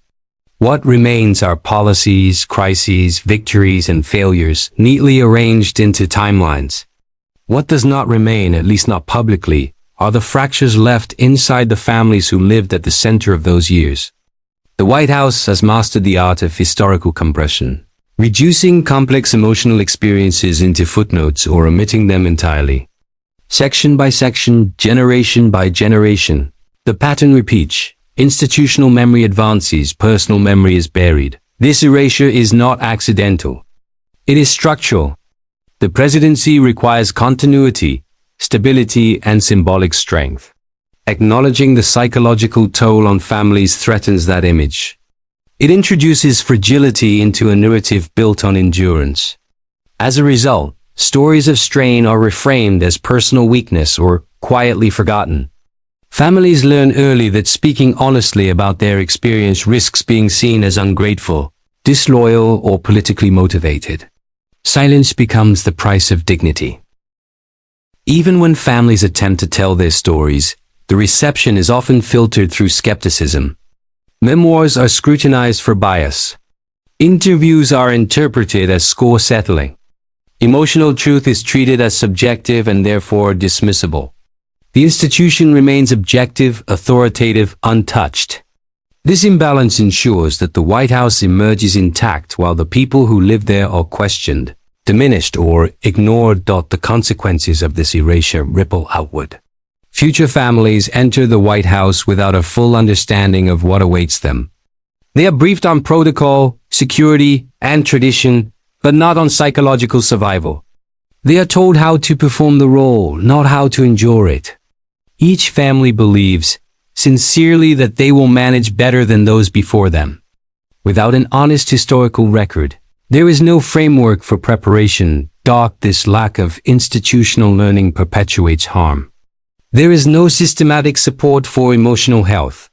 Speaker 1: What remains are policies, crises, victories, and failures, neatly arranged into timelines. What does not remain, at least not publicly, are the fractures left inside the families who lived at the center of those years. The White House has mastered the art of historical compression, reducing complex emotional experiences into footnotes or omitting them entirely. Section by section, generation by generation, the pattern repeats. Institutional memory advances, personal memory is buried. This erasure is not accidental. It is structural. The presidency requires continuity, stability, and symbolic strength. Acknowledging the psychological toll on families threatens that image. It introduces fragility into a narrative built on endurance. As a result, stories of strain are reframed as personal weakness or quietly forgotten. Families learn early that speaking honestly about their experience risks being seen as ungrateful, disloyal, or politically motivated. Silence becomes the price of dignity. Even when families attempt to tell their stories, the reception is often filtered through skepticism. Memoirs are scrutinized for bias. Interviews are interpreted as score settling. Emotional truth is treated as subjective and therefore dismissible. The institution remains objective, authoritative, untouched. This imbalance ensures that the White House emerges intact while the people who live there are questioned, diminished, or ignored. The consequences of this erasure ripple outward. Future families enter the White House without a full understanding of what awaits them. They are briefed on protocol, security, and tradition, but not on psychological survival. They are told how to perform the role, not how to endure it. Each family believes sincerely that they will manage better than those before them. Without an honest historical record, there is no framework for preparation. This lack of institutional learning perpetuates harm. There is no systematic support for emotional health.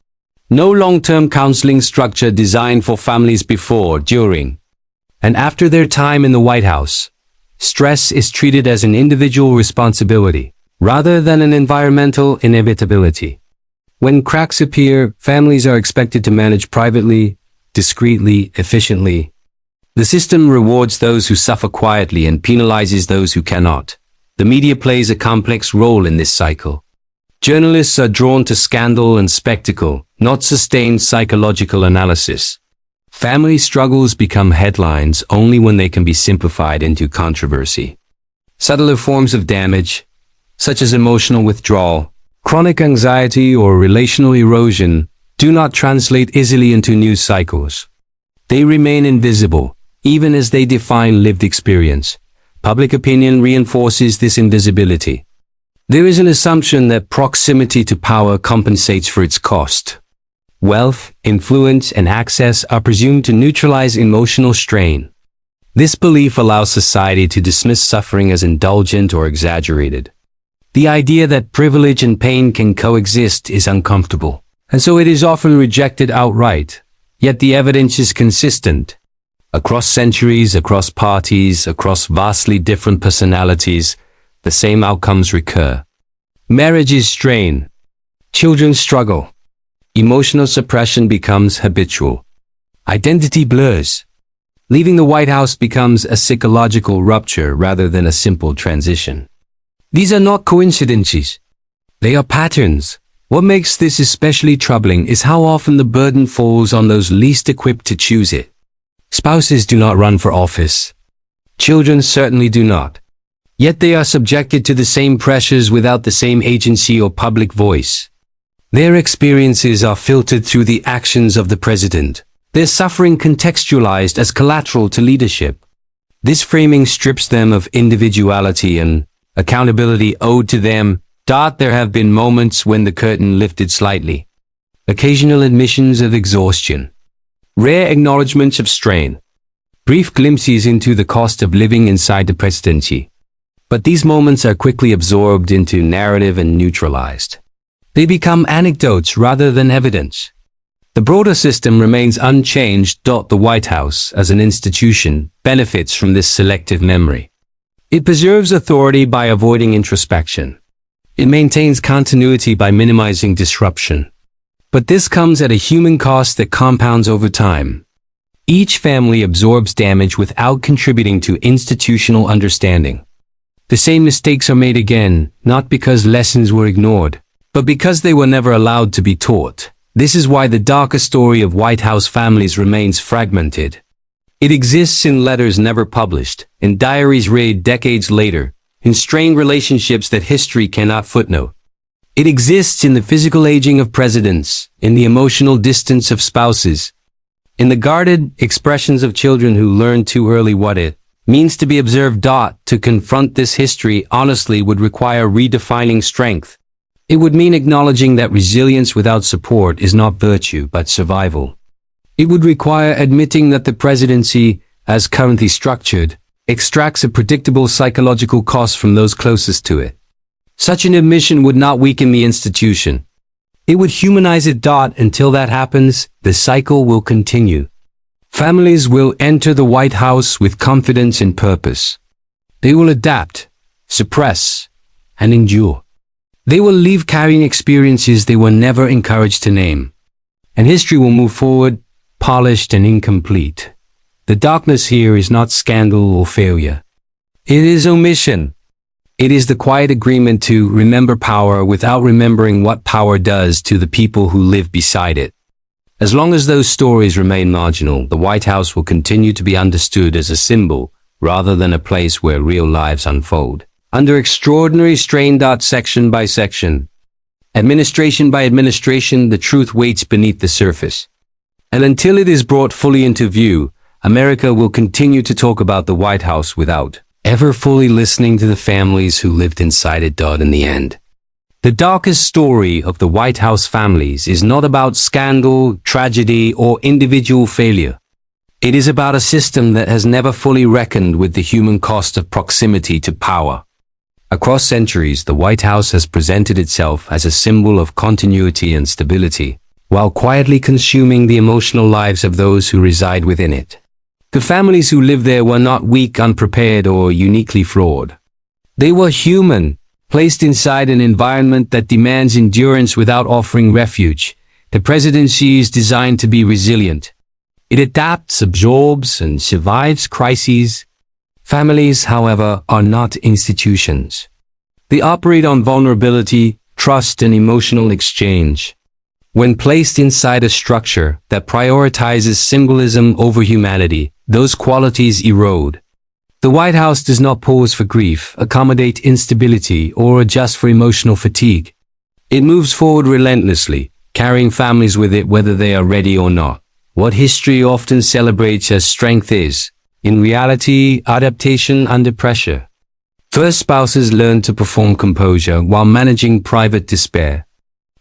Speaker 1: No long-term counseling structure designed for families before, during, and after their time in the White House. Stress is treated as an individual responsibility, rather than an environmental inevitability. When cracks appear, families are expected to manage privately, discreetly, efficiently. The system rewards those who suffer quietly and penalizes those who cannot. The media plays a complex role in this cycle. Journalists are drawn to scandal and spectacle, not sustained psychological analysis. Family struggles become headlines only when they can be simplified into controversy. Subtler forms of damage, such as emotional withdrawal, chronic anxiety, or relational erosion, do not translate easily into news cycles. They remain invisible, even as they define lived experience. Public opinion reinforces this invisibility. There is an assumption that proximity to power compensates for its cost. Wealth, influence, and access are presumed to neutralize emotional strain. This belief allows society to dismiss suffering as indulgent or exaggerated. The idea that privilege and pain can coexist is uncomfortable, and so it is often rejected outright. Yet the evidence is consistent. Across centuries, across parties, across vastly different personalities, the same outcomes recur. Marriages strain. Children struggle. Emotional suppression becomes habitual. Identity blurs. Leaving the White House becomes a psychological rupture rather than a simple transition. These are not coincidences. They are patterns. What makes this especially troubling is how often the burden falls on those least equipped to choose it. Spouses do not run for office. Children certainly do not. Yet they are subjected to the same pressures without the same agency or public voice. Their experiences are filtered through the actions of the president, their suffering contextualized as collateral to leadership. This framing strips them of individuality and accountability owed to them. There have been moments when the curtain lifted slightly. Occasional admissions of exhaustion. Rare acknowledgments of strain. Brief glimpses into the cost of living inside the presidency. But these moments are quickly absorbed into narrative and neutralized. They become anecdotes rather than evidence. The broader system remains unchanged. The White House, as an institution, benefits from this selective memory. It preserves authority by avoiding introspection. It maintains continuity by minimizing disruption. But this comes at a human cost that compounds over time. Each family absorbs damage without contributing to institutional understanding. The same mistakes are made again, not because lessons were ignored, but because they were never allowed to be taught. This is why the darker story of White House families remains fragmented. It exists in letters never published, in diaries read decades later, in strained relationships that history cannot footnote. It exists in the physical aging of presidents, in the emotional distance of spouses, in the guarded expressions of children who learn too early what it means to be observed. To confront this history honestly would require redefining strength. It would mean acknowledging that resilience without support is not virtue but survival. It would require admitting that the presidency, as currently structured, extracts a predictable psychological cost from those closest to it. Such an admission would not weaken the institution. It would humanize it. Until that happens, the cycle will continue. Families will enter the White House with confidence and purpose. They will adapt, suppress, and endure. They will leave carrying experiences they were never encouraged to name. And history will move forward, polished and incomplete. The darkness here is not scandal or failure. It is omission. It is the quiet agreement to remember power without remembering what power does to the people who live beside it. As long as those stories remain marginal, the White House will continue to be understood as a symbol rather than a place where real lives unfold. Under extraordinary strain. Section by section, administration by administration, the truth waits beneath the surface. And until it is brought fully into view, America will continue to talk about the White House without ever fully listening to the families who lived inside it. In the end, the darkest story of the White House families is not about scandal, tragedy, or individual failure. It is about a system that has never fully reckoned with the human cost of proximity to power. Across centuries, the White House has presented itself as a symbol of continuity and stability, while quietly consuming the emotional lives of those who reside within it. The families who lived there were not weak, unprepared, or uniquely flawed. They were human, placed inside an environment that demands endurance without offering refuge. The presidency is designed to be resilient. It adapts, absorbs, and survives crises. Families, however, are not institutions. They operate on vulnerability, trust, and emotional exchange. When placed inside a structure that prioritizes symbolism over humanity, those qualities erode. The White House does not pause for grief, accommodate instability, or adjust for emotional fatigue. It moves forward relentlessly, carrying families with it whether they are ready or not. What history often celebrates as strength is, in reality, adaptation under pressure. First, spouses learned to perform composure while managing private despair.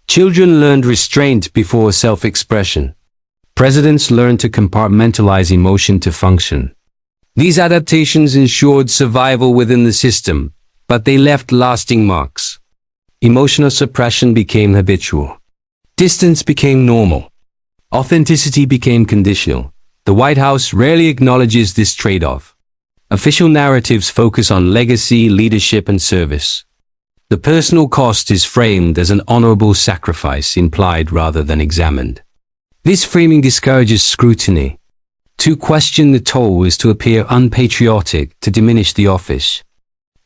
Speaker 1: Children learned restraint before self-expression. Presidents learned to compartmentalize emotion to function. These adaptations ensured survival within the system, but they left lasting marks. Emotional suppression became habitual. Distance became normal. Authenticity became conditional. The White House rarely acknowledges this trade-off. Official narratives focus on legacy, leadership, and service. The personal cost is framed as an honorable sacrifice, implied rather than examined. This framing discourages scrutiny. To question the toll is to appear unpatriotic, to diminish the office.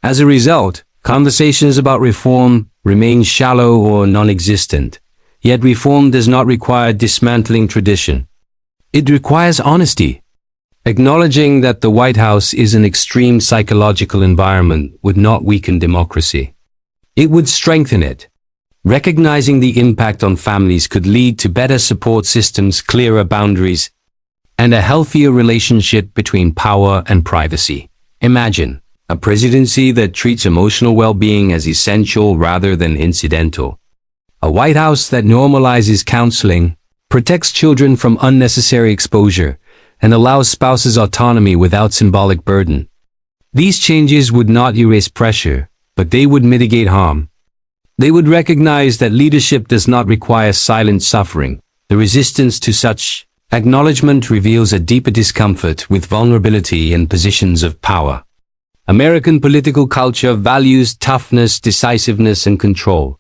Speaker 1: As a result, conversations about reform remain shallow or non-existent. Yet reform does not require dismantling tradition. It requires honesty. Acknowledging that the White House is an extreme psychological environment would not weaken democracy. It would strengthen it. Recognizing the impact on families could lead to better support systems, clearer boundaries, and a healthier relationship between power and privacy. Imagine a presidency that treats emotional well-being as essential rather than incidental. A White House that normalizes counseling, protects children from unnecessary exposure, and allows spouses autonomy without symbolic burden. These changes would not erase pressure, but they would mitigate harm. They would recognize that leadership does not require silent suffering. The resistance to such acknowledgement reveals a deeper discomfort with vulnerability in positions of power. American political culture values toughness, decisiveness, and control.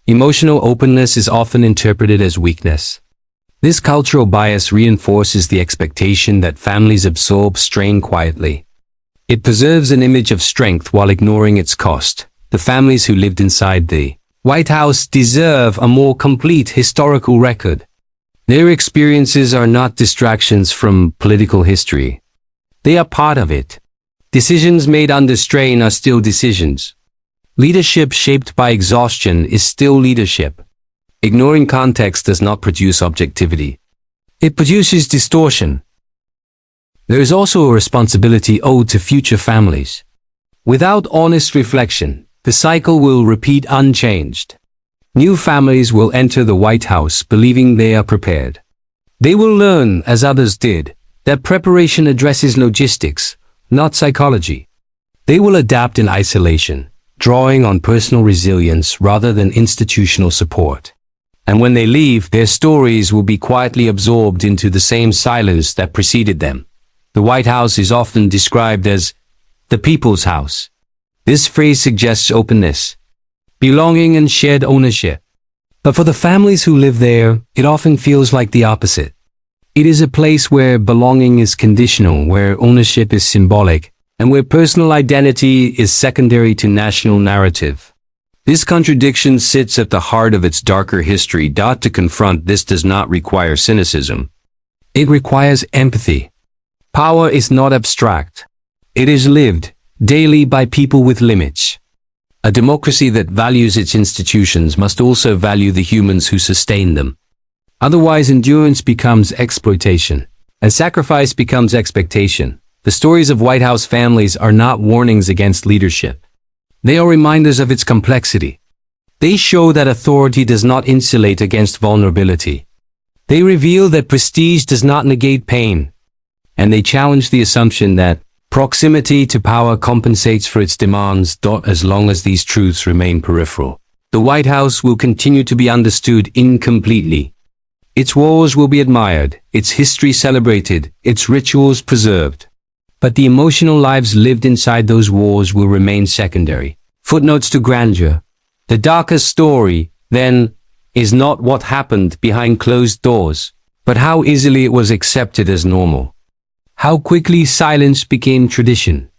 Speaker 1: Emotional openness is often interpreted as weakness. This cultural bias reinforces the expectation that families absorb strain quietly. It preserves an image of strength while ignoring its cost. The families who lived inside the White House deserve a more complete historical record. Their experiences are not distractions from political history. They are part of it. Decisions made under strain are still decisions. Leadership shaped by exhaustion is still leadership. Ignoring context does not produce objectivity. It produces distortion. There is also a responsibility owed to future families. Without honest reflection, the cycle will repeat unchanged. New families will enter the White House believing they are prepared. They will learn, as others did, that preparation addresses logistics, not psychology. They will adapt in isolation, drawing on personal resilience rather than institutional support. And when they leave, their stories will be quietly absorbed into the same silence that preceded them. The White House is often described as the people's house. This phrase suggests openness, belonging, and shared ownership. But for the families who live there, it often feels like the opposite. It is a place where belonging is conditional, where ownership is symbolic, and where personal identity is secondary to national narrative. This contradiction sits at the heart of its darker history. To confront this does not require cynicism. It requires empathy. Power is not abstract. It is lived daily by people with limits. A democracy that values its institutions must also value the humans who sustain them. Otherwise, endurance becomes exploitation, and sacrifice becomes expectation. The stories of White House families are not warnings against leadership. They are reminders of its complexity. They show that authority does not insulate against vulnerability. They reveal that prestige does not negate pain. And they challenge the assumption that proximity to power compensates for its demands. As long as these truths remain peripheral, the White House will continue to be understood incompletely. Its walls will be admired, its history celebrated, its rituals preserved. But the emotional lives lived inside those walls will remain secondary. Footnotes to grandeur. The darkest story, then, is not what happened behind closed doors, but how easily it was accepted as normal. How quickly silence became tradition.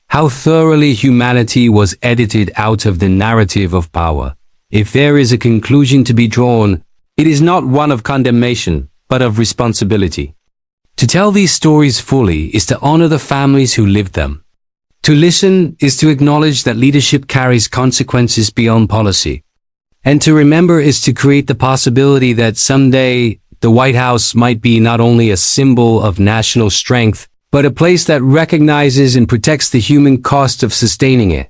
Speaker 1: How thoroughly humanity was edited out of the narrative of power. If there is a conclusion to be drawn, it is not one of condemnation, but of responsibility. To tell these stories fully is to honor the families who lived them. To listen is to acknowledge that leadership carries consequences beyond policy. And to remember is to create the possibility that someday the White House might be not only a symbol of national strength, but a place that recognizes and protects the human cost of sustaining it.